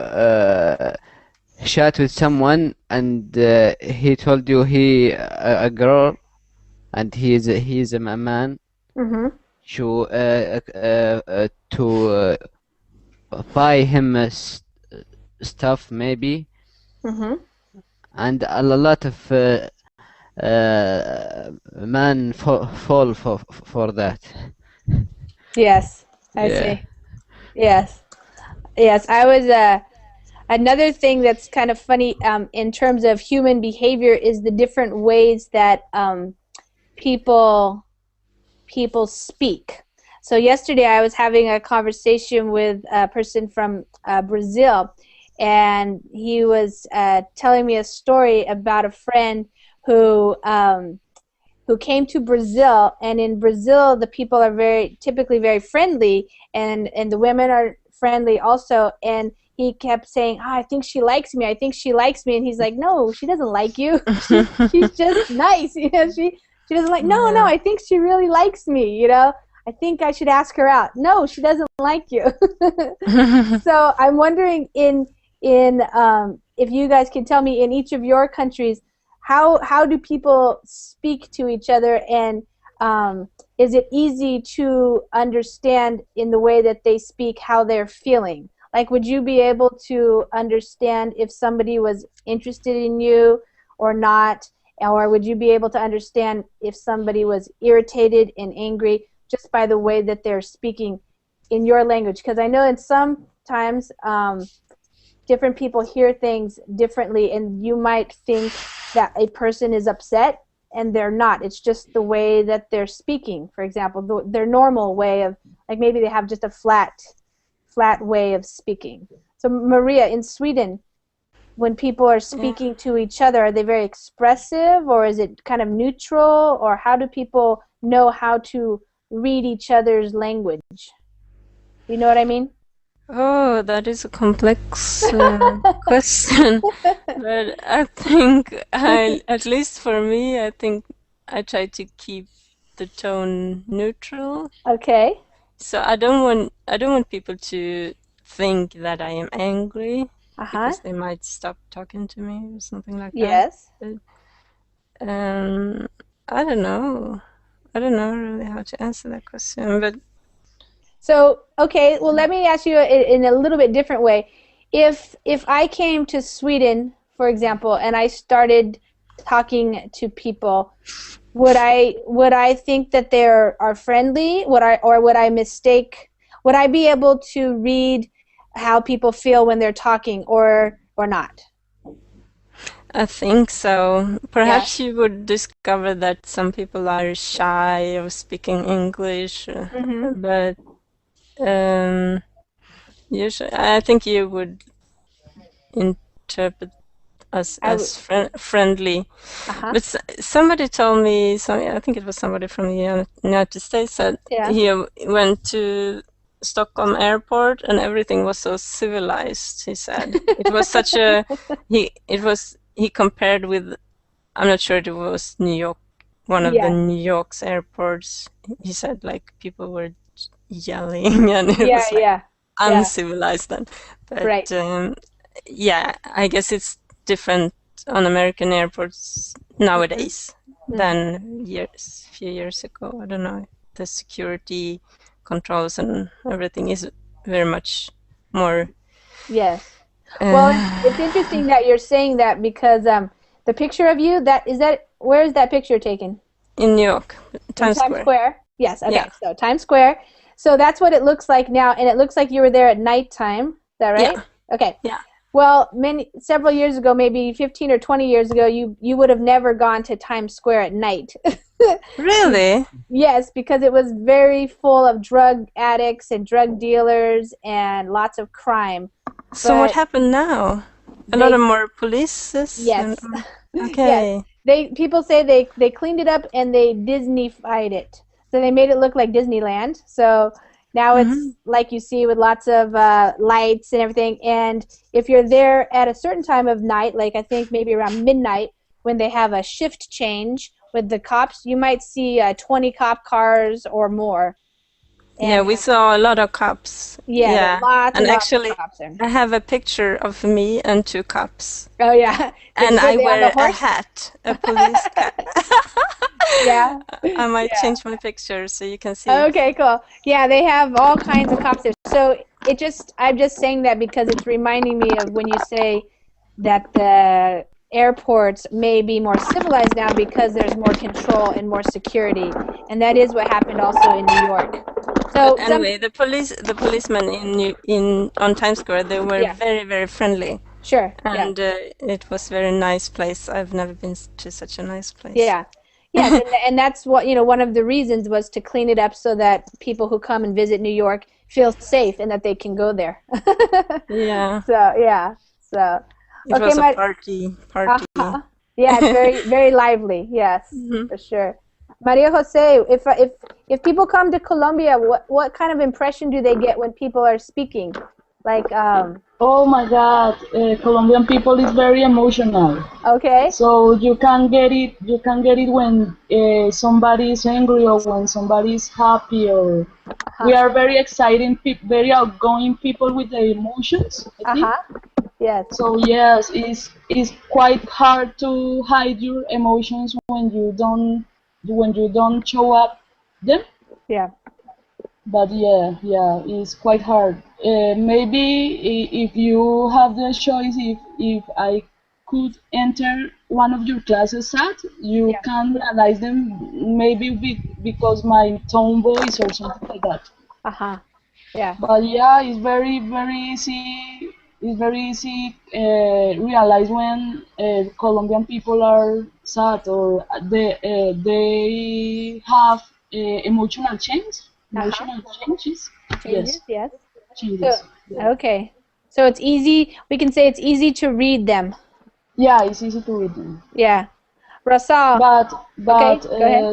[SPEAKER 3] chat with someone, and he told you he a girl, and he's a man.
[SPEAKER 1] Mm-hmm.
[SPEAKER 3] To buy him stuff maybe.
[SPEAKER 1] Mm-hmm.
[SPEAKER 3] And a lot of men fall for that.
[SPEAKER 1] Yes, I see. Yes. I was another thing that's kind of funny in terms of human behavior is the different ways that people speak. So yesterday I was having a conversation with a person from Brazil, and he was telling me a story about a friend who came to Brazil, and in Brazil the people are typically very friendly, and the women are friendly also, and he kept saying, I think she likes me, I think she likes me, and he's like, no, she doesn't like you. She's just nice, you know. She doesn't like, no, I think she really likes me, you know. I think I should ask her out. No, she doesn't like you. So I'm wondering if you guys can tell me, in each of your countries, how do people speak to each other, and is it easy to understand in the way that they speak how they're feeling? Like, would you be able to understand if somebody was interested in you or not? Or would you be able to understand if somebody was irritated and angry just by the way that they're speaking in your language? Because I know in sometimes different people hear things differently, and you might think that a person is upset, and they're not. It's just the way that they're speaking. For example, their normal way of, like, maybe they have just a flat way of speaking. So Maria, in Sweden, when people are speaking to each other, are they very expressive, or is it kind of neutral, or how do people know how to read each other's language? You know what I mean?
[SPEAKER 6] Oh, that is a complex question. But I think at least for me, I think I try to keep the tone neutral.
[SPEAKER 1] Okay.
[SPEAKER 6] So I don't want people to think that I am angry, because they might stop talking to me or something like that.
[SPEAKER 1] Yes.
[SPEAKER 6] But, I don't know really how to answer that question, but.
[SPEAKER 1] So, okay, well, let me ask you in a little bit different way. If I came to Sweden, for example, and I started talking to people, would I think that they are friendly? Would I mistake? Would I be able to read how people feel when they're talking, or not?
[SPEAKER 6] I think so. Perhaps you would discover that some people are shy of speaking English, but usually I think you would interpret us as friendly. But somebody told me, I think it was somebody from the United States, that he went to Stockholm airport and everything was so civilized. He said it was such a he compared with, I'm not sure it was New York one of the New York's airports. He said like people were yelling and it was like uncivilized then. But yeah, I guess it's different on American airports nowadays than few years ago. I don't know. The security controls and everything is very much more.
[SPEAKER 1] Yes. Well, it's interesting that you're saying that because the picture of you, where is that picture taken?
[SPEAKER 6] In New York, Times
[SPEAKER 1] Square. Yes. Okay. Yeah. So Times Square. So that's what it looks like now, and it looks like you were there at nighttime. Is that right?
[SPEAKER 6] Yeah.
[SPEAKER 1] Okay.
[SPEAKER 6] Yeah.
[SPEAKER 1] Well, several years ago, maybe 15 or 20 years ago, you would have never gone to Times Square at night.
[SPEAKER 6] Really?
[SPEAKER 1] Yes, because it was very full of drug addicts and drug dealers and lots of crime.
[SPEAKER 6] So what happened now? A lot of more police?
[SPEAKER 1] Yes.
[SPEAKER 6] Okay.
[SPEAKER 1] Yes. People say they cleaned it up and they Disney-fied it. So they made it look like Disneyland. So now it's like you see with lots of lights and everything. And if you're there at a certain time of night, like I think maybe around midnight, when they have a shift change with the cops, you might see 20 cop cars or more.
[SPEAKER 6] And yeah, we saw a lot of cops.
[SPEAKER 1] Yeah, lots
[SPEAKER 6] and
[SPEAKER 1] lots
[SPEAKER 6] actually,
[SPEAKER 1] of cops there.
[SPEAKER 6] I have a picture of me and 2 cops.
[SPEAKER 1] Oh yeah,
[SPEAKER 6] and I wear a hat, a police cap.
[SPEAKER 1] Yeah,
[SPEAKER 6] I might change my picture so you can see.
[SPEAKER 1] Okay, cool. Yeah, they have all kinds of cops there. So I'm just saying that because it's reminding me of when you say that the airports may be more civilized now because there's more control and more security, and that is what happened also in New York. So
[SPEAKER 6] but anyway, the policemen on Times Square, they were very, very friendly.
[SPEAKER 1] Sure.
[SPEAKER 6] And it was a very nice place. I've never been to such a nice place.
[SPEAKER 1] Yeah. Yes, and that's what one of the reasons was to clean it up so that people who come and visit New York feel safe and that they can go there.
[SPEAKER 6] Yeah.
[SPEAKER 1] So
[SPEAKER 6] it was a party.
[SPEAKER 1] Yeah, it's very, very lively. Yes, for sure. Maria Jose, if people come to Colombia, what kind of impression do they get when people are speaking? Like,
[SPEAKER 7] oh my God, Colombian people is very emotional.
[SPEAKER 1] Okay.
[SPEAKER 7] So you can get it. You can get it when somebody is angry or when somebody is happy. Or we are very exciting, very outgoing people with the emotions. I think.
[SPEAKER 1] Yes.
[SPEAKER 7] So yes, it's quite hard to hide your emotions when you don't show up them.
[SPEAKER 1] Yeah.
[SPEAKER 7] But yeah, it's quite hard. Maybe if you have the choice, if I could enter one of your classes you can realize them maybe because my tone voice or something like that.
[SPEAKER 1] Yeah.
[SPEAKER 7] But yeah, it's very easy. It's very easy realize when Colombian people are sad or they have emotional change. Emotional changes.
[SPEAKER 1] Yes.
[SPEAKER 7] Changes.
[SPEAKER 1] Okay. So it's easy. We can say it's easy to read them.
[SPEAKER 7] Yeah, it's easy to read them.
[SPEAKER 1] Yeah. Rasal.
[SPEAKER 7] But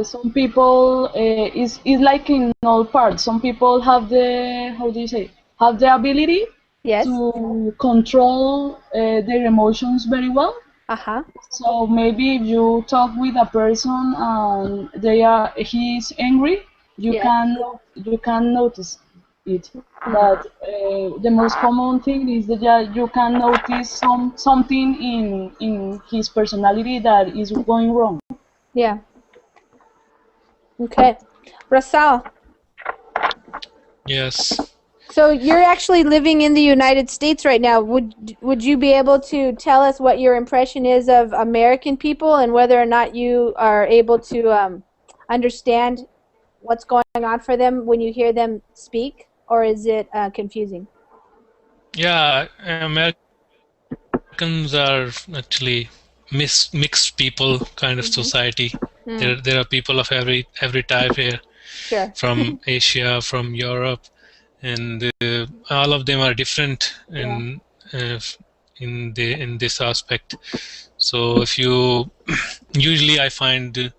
[SPEAKER 7] some people is like in all parts. Some people have the have the ability to control their emotions very well. So maybe if you talk with a person and he's angry, you can notice it. But the most common thing is that you can notice something in his personality that is going wrong.
[SPEAKER 1] Yeah. Okay. Rasal.
[SPEAKER 8] Yes.
[SPEAKER 1] So you're actually living in the United States right now. Would you be able to tell us what your impression is of American people and whether or not you are able to understand what's going on for them when you hear them speak, or is it confusing?
[SPEAKER 8] Yeah, Americans are actually mixed people kind of society. There are people of every type here, from Asia, from Europe, and all of them are different in this aspect. So if you usually I find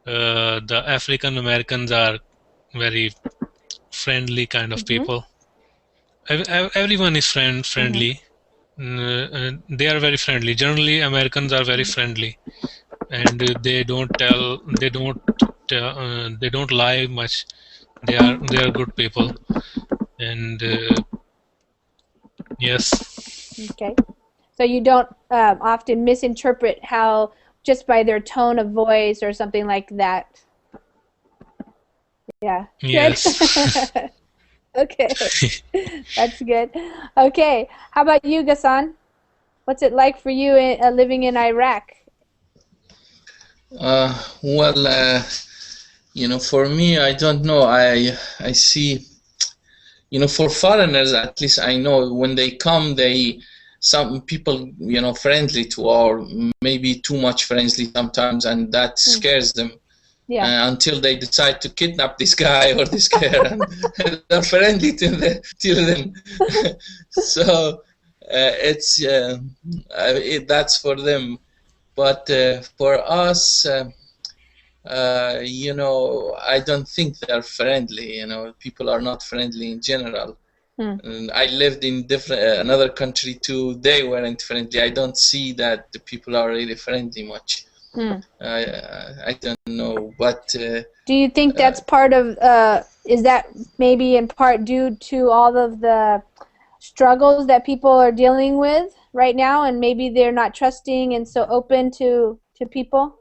[SPEAKER 8] the African Americans are very friendly kind of people. Everyone is friendly. They are very friendly. Generally, Americans are very friendly, and they don't lie much. They are good people, and yes.
[SPEAKER 1] Okay. So you don't often misinterpret how just by their tone of voice or something like that. Yeah.
[SPEAKER 8] Yes.
[SPEAKER 1] Good. Okay. That's good. Okay. How about you, Ghassan? What's it like for you living in Iraq?
[SPEAKER 5] Well, for me, I don't know. I see, for foreigners, at least I know when they come, some people, friendly to, or maybe too much friendly sometimes, and that scares them. Yeah. Until they decide to kidnap this guy or this girl, and they're friendly till then. So it's that's for them. But for us, I don't think they're friendly. People are not friendly in general. And I lived in another country too. They weren't friendly. I don't see that the people are really friendly much. I don't know, but
[SPEAKER 1] do you think that's part of? Is that maybe in part due to all of the struggles that people are dealing with right now, and maybe they're not trusting and so open to people?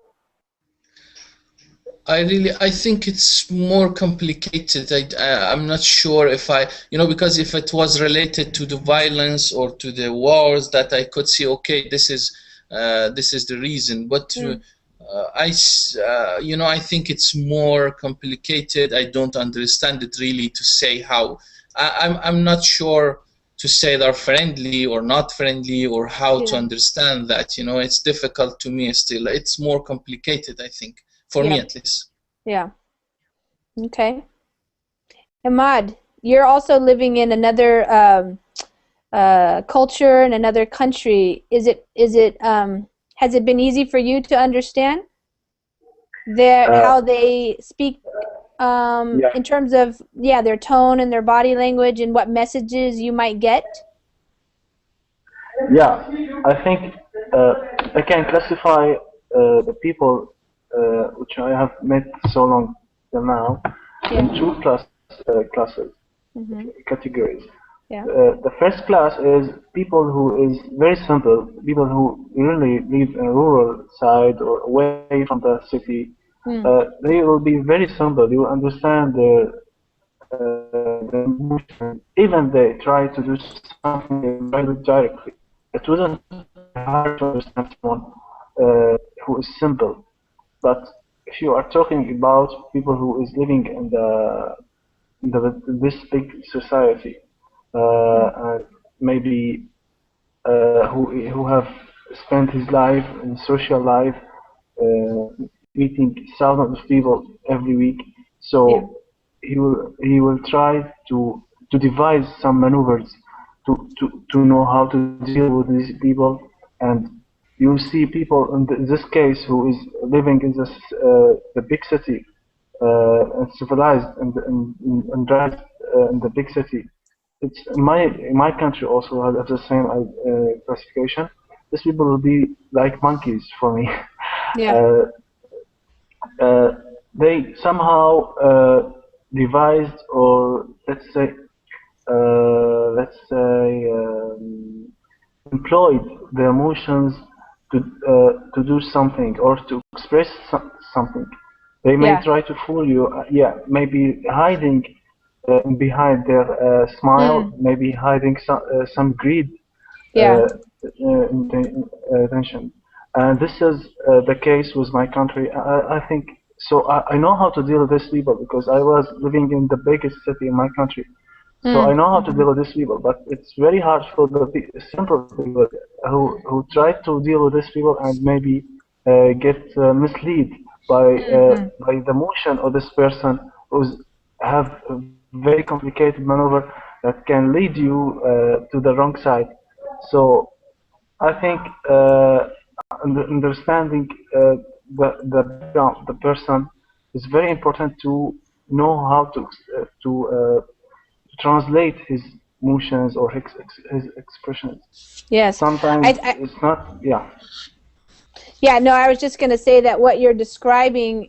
[SPEAKER 5] I think it's more complicated. I'm not sure if because if it was related to the violence or to the wars, that I could see, okay, this is the reason. But I think it's more complicated. I don't understand it really to say how. I'm not sure to say they're friendly or not friendly, or how to understand that. It's difficult to me still. It's more complicated, I think. For me, at least.
[SPEAKER 1] Yeah. Okay. Ahmad, you're also living in another culture in another country. Has it been easy for you to understand how they speak in terms of their tone and their body language and what messages you might get?
[SPEAKER 4] Yeah, I think I can classify the people which I have met so long till now in two classes, categories.
[SPEAKER 1] Yeah.
[SPEAKER 4] The first class is people who is very simple, people who really live in a rural side or away from the city. They will be very simple. You will understand their emotion. Even they try to do something directly. It wouldn't be hard to understand someone who is simple. But if you are talking about people who is living in this big society, maybe who have spent his life in social life, meeting thousands of people every week, so he will try to devise some maneuvers to know how to deal with these people. And you see people in this case who is living in the big city, and civilized and raised in the big city. It's my country also has the same classification. These people will be like monkeys for me.
[SPEAKER 1] Yeah.
[SPEAKER 4] They somehow devised, or let's say employed the emotions to do something or to express something. They may try to fool you, maybe hiding behind their smile, maybe hiding some greed, intention. And this is the case with my country. I think so. I know how to deal with these people because I was living in the biggest city in my country. So I know how to deal with these people, but it's very hard for the simple people who try to deal with these people and maybe get misled by the motion of this person who's have a very complicated maneuver that can lead you to the wrong side. So I think understanding the background, the person, is very important to know how to translate his emotions or his expressions.
[SPEAKER 1] Yes.
[SPEAKER 4] Sometimes it's not. Yeah.
[SPEAKER 1] Yeah, no, I was just going to say that what you're describing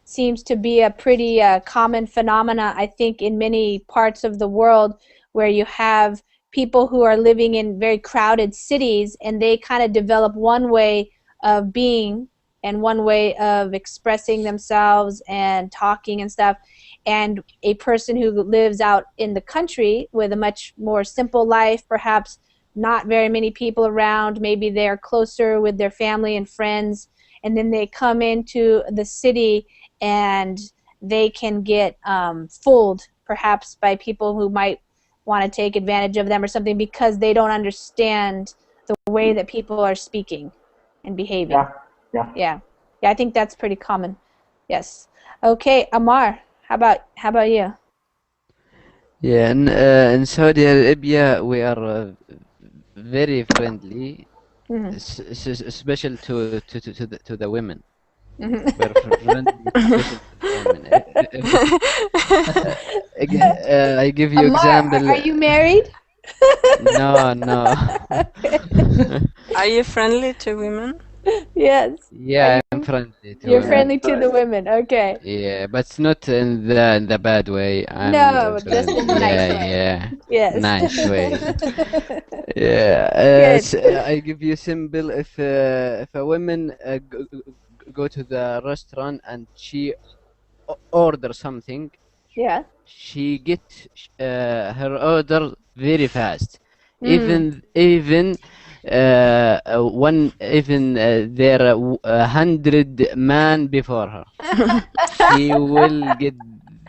[SPEAKER 1] seems to be a pretty common phenomena, I think, in many parts of the world where you have people who are living in very crowded cities and they kind of develop one way of being and one way of expressing themselves and talking and stuff. And a person who lives out in the country with a much more simple life, perhaps not very many people around, maybe they're closer with their family and friends, and then they come into the city and they can get fooled perhaps by people who might want to take advantage of them or something because they don't understand the way that people are speaking and behaving. Yeah, I think that's pretty common. Yes. Okay, Amar, how about you?
[SPEAKER 3] Yeah, in Saudi Arabia we are very friendly, special to the women. We're friendly, special to the women. I give you
[SPEAKER 1] Amar,
[SPEAKER 3] example.
[SPEAKER 1] are you married?
[SPEAKER 3] No, no.
[SPEAKER 6] Are you friendly to women?
[SPEAKER 1] Yes.
[SPEAKER 3] Yeah, I'm friendly to
[SPEAKER 1] You're
[SPEAKER 3] women.
[SPEAKER 1] friendly to the women, okay.
[SPEAKER 3] Yeah, but it's not in the bad way.
[SPEAKER 1] No, just in the nice way.
[SPEAKER 3] Yeah,
[SPEAKER 1] Yes.
[SPEAKER 3] nice way. Yeah, I give you symbol if a woman go to the restaurant and she order something.
[SPEAKER 1] Yeah.
[SPEAKER 3] She get her order very fast. Even there are 100 man before her. She will get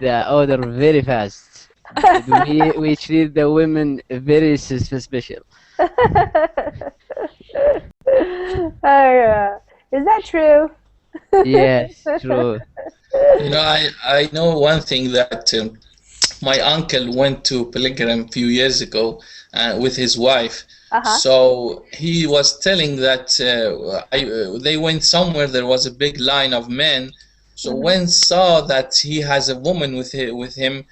[SPEAKER 3] the order very fast. We treat the women very special.
[SPEAKER 1] Is that true?
[SPEAKER 3] Yes, true.
[SPEAKER 5] You know, I know one thing that my uncle went to pilgrim a few years ago with his wife. So he was telling that they went somewhere, there was a big line of men. So when saw that he has a woman with him,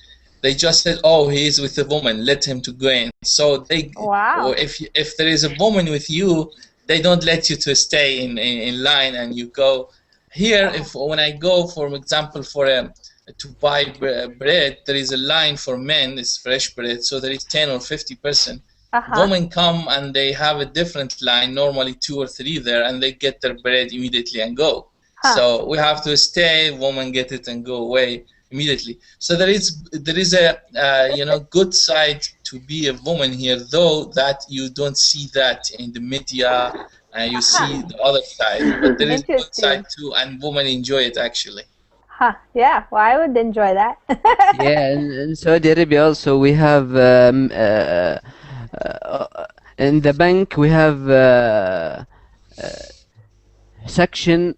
[SPEAKER 5] they just said, "Oh, he is with a woman. Let him to go in." So they, if there is a woman with you, they don't let you to stay in line and you go. Here, when I go, for example, to buy bread, there is a line for men. It's fresh bread, so there is 10 or 50%. Women come and they have a different line, normally 2 or 3 there, and they get their bread immediately and go. So we have to stay. Women get it and go away immediately. So there is a good side to be a woman here, though that you don't see that in the media. You see the other side, but there is a good side too, and women enjoy it actually.
[SPEAKER 1] Yeah, well, I would enjoy that.
[SPEAKER 3] Yeah, in Saudi Arabia also we have in the bank we have section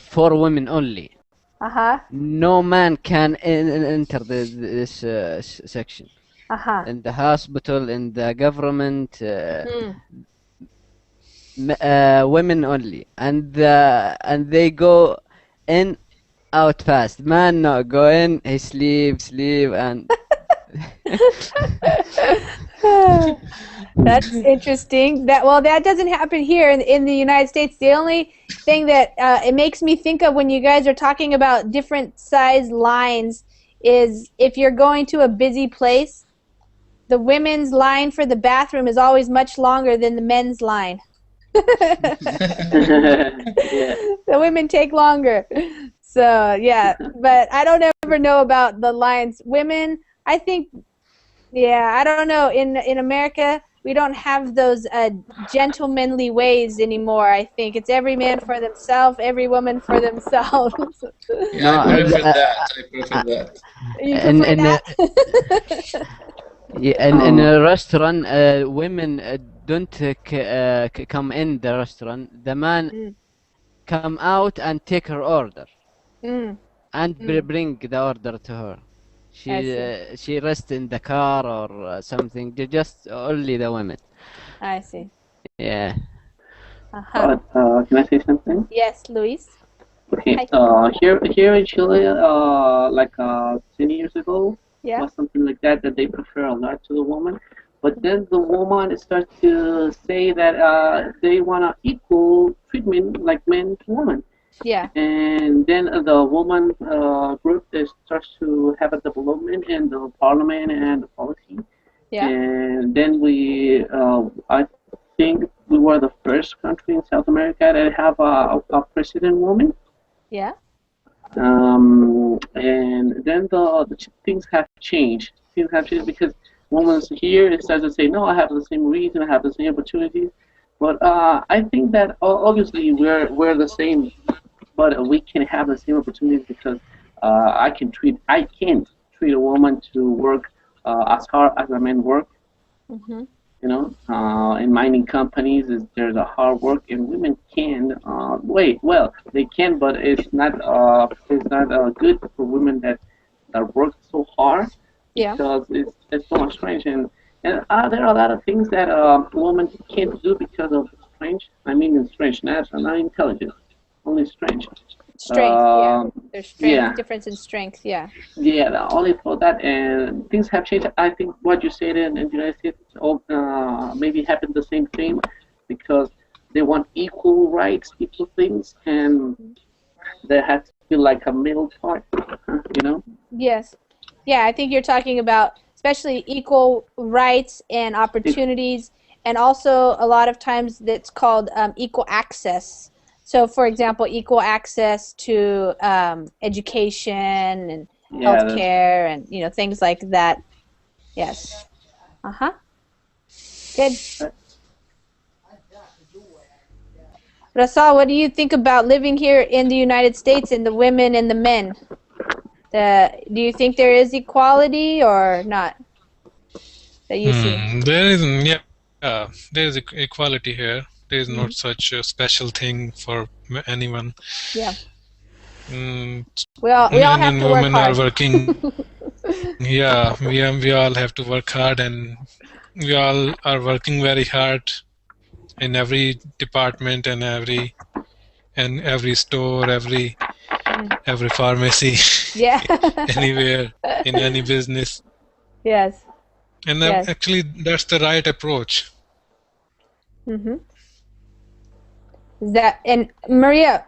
[SPEAKER 3] for women only. No man can enter this section. In the hospital, in the government, women only, and they go in out fast. Man no go in, he sleep and
[SPEAKER 1] That's interesting. That doesn't happen here in the United States. The only thing that it makes me think of when you guys are talking about different size lines is if you're going to a busy place, the women's line for the bathroom is always much longer than the men's line. The women take longer. So yeah, but I don't ever know about the lines. Women, I think, yeah, I don't know. In America, we don't have those gentlemanly ways anymore. I think it's every man for themselves, every woman for themselves.
[SPEAKER 5] Yeah, I prefer that.
[SPEAKER 1] You prefer that?
[SPEAKER 3] Yeah, and in a restaurant, women don't come in the restaurant. The man come out and take her order and bring the order to her. She rests in the car or something. Just only the women.
[SPEAKER 1] I see.
[SPEAKER 3] Yeah.
[SPEAKER 11] Can I say something?
[SPEAKER 1] Yes, Luis.
[SPEAKER 11] Okay. Here in Chile, like 10 years ago, was something like that they prefer a lot to the woman. But then the woman starts to say that they want equal treatment like men to women.
[SPEAKER 1] Yeah.
[SPEAKER 11] And then the woman group starts to have a development in the parliament and the policy.
[SPEAKER 1] Yeah.
[SPEAKER 11] And then I think we were the first country in South America that have a president woman.
[SPEAKER 1] Yeah.
[SPEAKER 11] And then the things have changed. Things have changed because women here it starts to say, no, I have the same reason, I have the same opportunities. But I think that obviously we're the same, but we can have the same opportunities because I can treat a woman to work as hard as a man work.
[SPEAKER 1] Mm-hmm.
[SPEAKER 11] You know, in mining companies, there's a hard work, and women can well, they can, but it's not good for women that work so hard.
[SPEAKER 1] Yeah.
[SPEAKER 11] Because it's so much strange, and there are a lot of things that women can't do because of strange. I mean, strange, not intelligent, only strange.
[SPEAKER 1] Strength, yeah. There's strength,
[SPEAKER 11] yeah.
[SPEAKER 1] difference in strength, yeah.
[SPEAKER 11] Yeah, only for that, and things have changed. I think what you said in the United States maybe happened the same thing because they want equal rights, equal things, and there has to be like a middle part, you know?
[SPEAKER 1] Yes. Yeah, I think you're talking about especially equal rights and opportunities, and also a lot of times that's called equal access. So, for example, equal access to education and healthcare and things like that. Yes. Good. Rasal, what do you think about living here in the United States and the women and the men? Do you think there is equality or not? That you see?
[SPEAKER 8] There is, there is equality here. There is not such a special thing for anyone.
[SPEAKER 1] Yeah. We all have to work hard.
[SPEAKER 8] Women are working. Yeah, we all have to work hard, and we all are working very hard in every department and every store, every pharmacy.
[SPEAKER 1] Yeah.
[SPEAKER 8] Anywhere in any business.
[SPEAKER 1] Yes.
[SPEAKER 8] And actually, that's the right approach.
[SPEAKER 1] Mm-hmm. And Maria,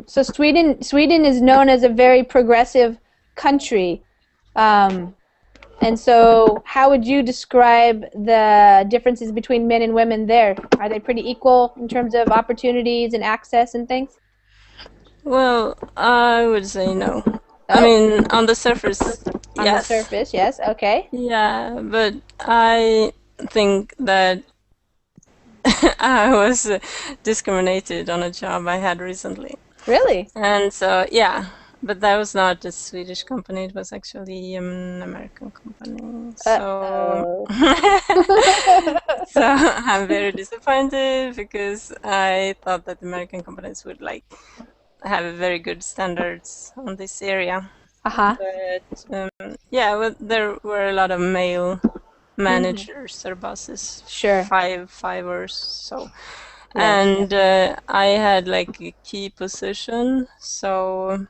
[SPEAKER 1] so Sweden is known as a very progressive country, and so how would you describe the differences between men and women there? Are they pretty equal in terms of opportunities and access and things?
[SPEAKER 6] Well, I would say no. I mean, on the surface, yes.
[SPEAKER 1] On the surface, yes. Okay.
[SPEAKER 6] Yeah, but I think that I was discriminated on a job I had recently.
[SPEAKER 1] Really?
[SPEAKER 6] And so, yeah, but that was not a Swedish company. It was actually an American company. So, so I'm very disappointed because I thought that American companies would have very good standards on this area. But yeah, well, there were a lot of male managers or bosses.
[SPEAKER 1] Sure.
[SPEAKER 6] Five or so. Yes. And I had like a key position, so.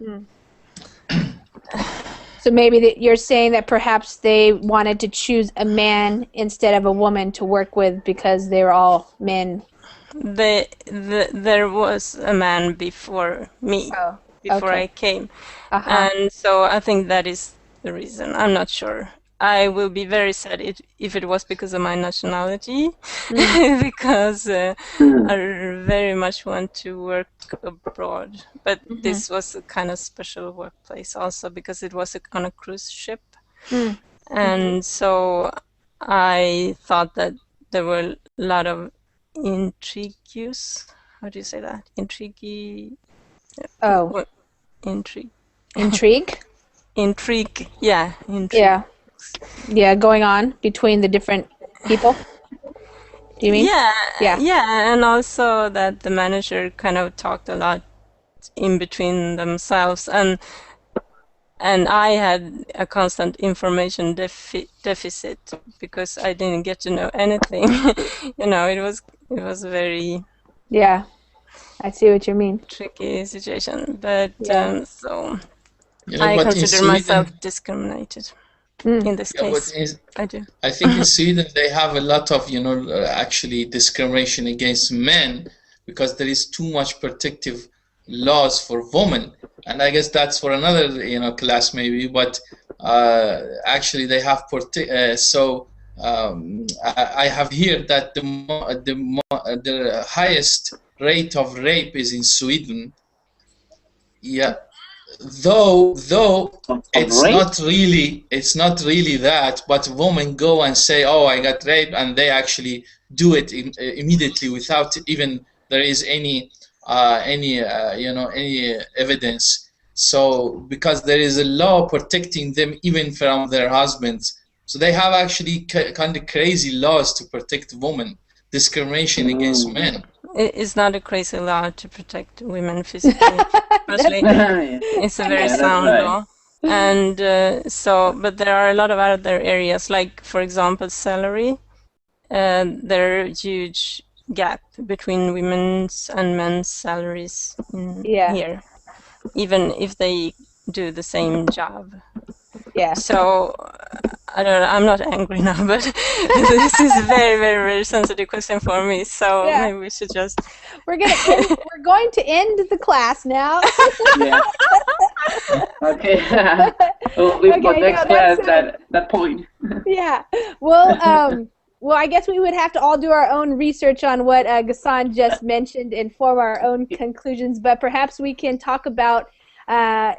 [SPEAKER 1] So maybe you're saying that perhaps they wanted to choose a man instead of a woman to work with because they were all men.
[SPEAKER 6] There was a man before me, before I came, and so I think that is the reason. I'm not sure. I will be very sad if it was because of my nationality, because I very much want to work abroad. But this was a kind of special workplace also because it was on a cruise ship, and so I thought that there were a lot of intrigues. How do you say that? Intrigue.
[SPEAKER 1] Oh.
[SPEAKER 6] Intrigue.
[SPEAKER 1] Intrigue?
[SPEAKER 6] Intrigue. Yeah. Intrigue.
[SPEAKER 1] Yeah. Yeah, going on between the different people. Do you mean?
[SPEAKER 6] Yeah, and also that the manager kind of talked a lot in between themselves, and I had a constant information deficit because I didn't get to know anything. It was a very
[SPEAKER 1] I see what you mean.
[SPEAKER 6] Tricky situation, but so I consider myself discriminated. in this
[SPEAKER 5] Yeah, but
[SPEAKER 6] case. I do.
[SPEAKER 5] I think in Sweden they have a lot of, actually discrimination against men because there is too much protective laws for women, and I guess that's for another, class maybe. But actually they have I have heard that the highest rate of rape is in Sweden. Yeah, though it's not really that, but women go and say, oh, I got raped, and they actually do it immediately without even there is any evidence. So because there is a law protecting them even from their husbands, so they have actually kind of crazy laws to protect women, discrimination against men.
[SPEAKER 6] It's not a crazy law to protect women physically. It's a very sound law. And but there are a lot of other areas, like, for example, salary. There are huge gap between women's and men's salaries here, even if they do the same job.
[SPEAKER 1] Yeah.
[SPEAKER 6] So I don't know. I'm not angry now, but this is a very, very, very sensitive question for me. So maybe we should just.
[SPEAKER 1] We're going to end the class now.
[SPEAKER 11] Yeah. Okay. We'll leave for next class that point.
[SPEAKER 1] Yeah. Well, I guess we would have to all do our own research on what Ghassan just mentioned and form our own conclusions. But perhaps we can talk about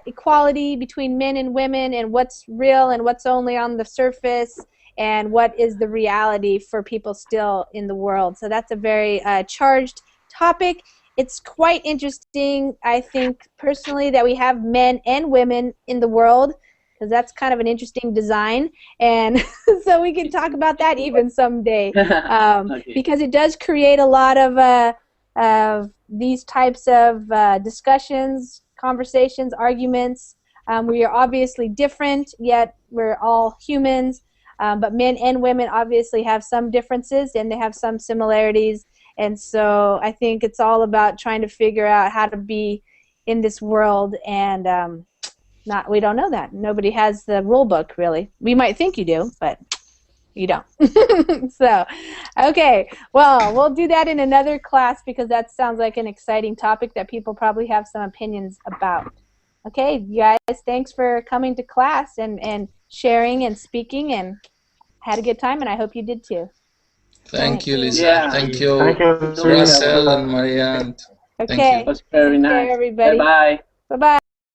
[SPEAKER 1] equality between men and women, and what's real and what's only on the surface, and what is the reality for people still in the world. So that's a very charged topic. It's quite interesting, I think, personally, that we have men and women in the world, because that's kind of an interesting design, and so we can talk about that even someday, because it does create a lot of these types of discussions, conversations, arguments. We are obviously different, yet we're all humans, but men and women obviously have some differences and they have some similarities, and so I think it's all about trying to figure out how to be in this world, and we don't know that. Nobody has the rule book, really. We might think you do, but you don't. So, okay, well, we'll do that in another class, because that sounds like an exciting topic that people probably have some opinions about. Okay, you guys, thanks for coming to class and sharing and speaking, and had a good time, and I hope you did too.
[SPEAKER 5] Thank you, Lisa.
[SPEAKER 11] Yeah.
[SPEAKER 5] Thank you,
[SPEAKER 4] Thank you,
[SPEAKER 5] Russell and Marianne.
[SPEAKER 1] Okay,
[SPEAKER 5] Thank you.
[SPEAKER 11] It was very nice.
[SPEAKER 1] everybody.
[SPEAKER 11] Bye-bye.
[SPEAKER 1] Bye-bye.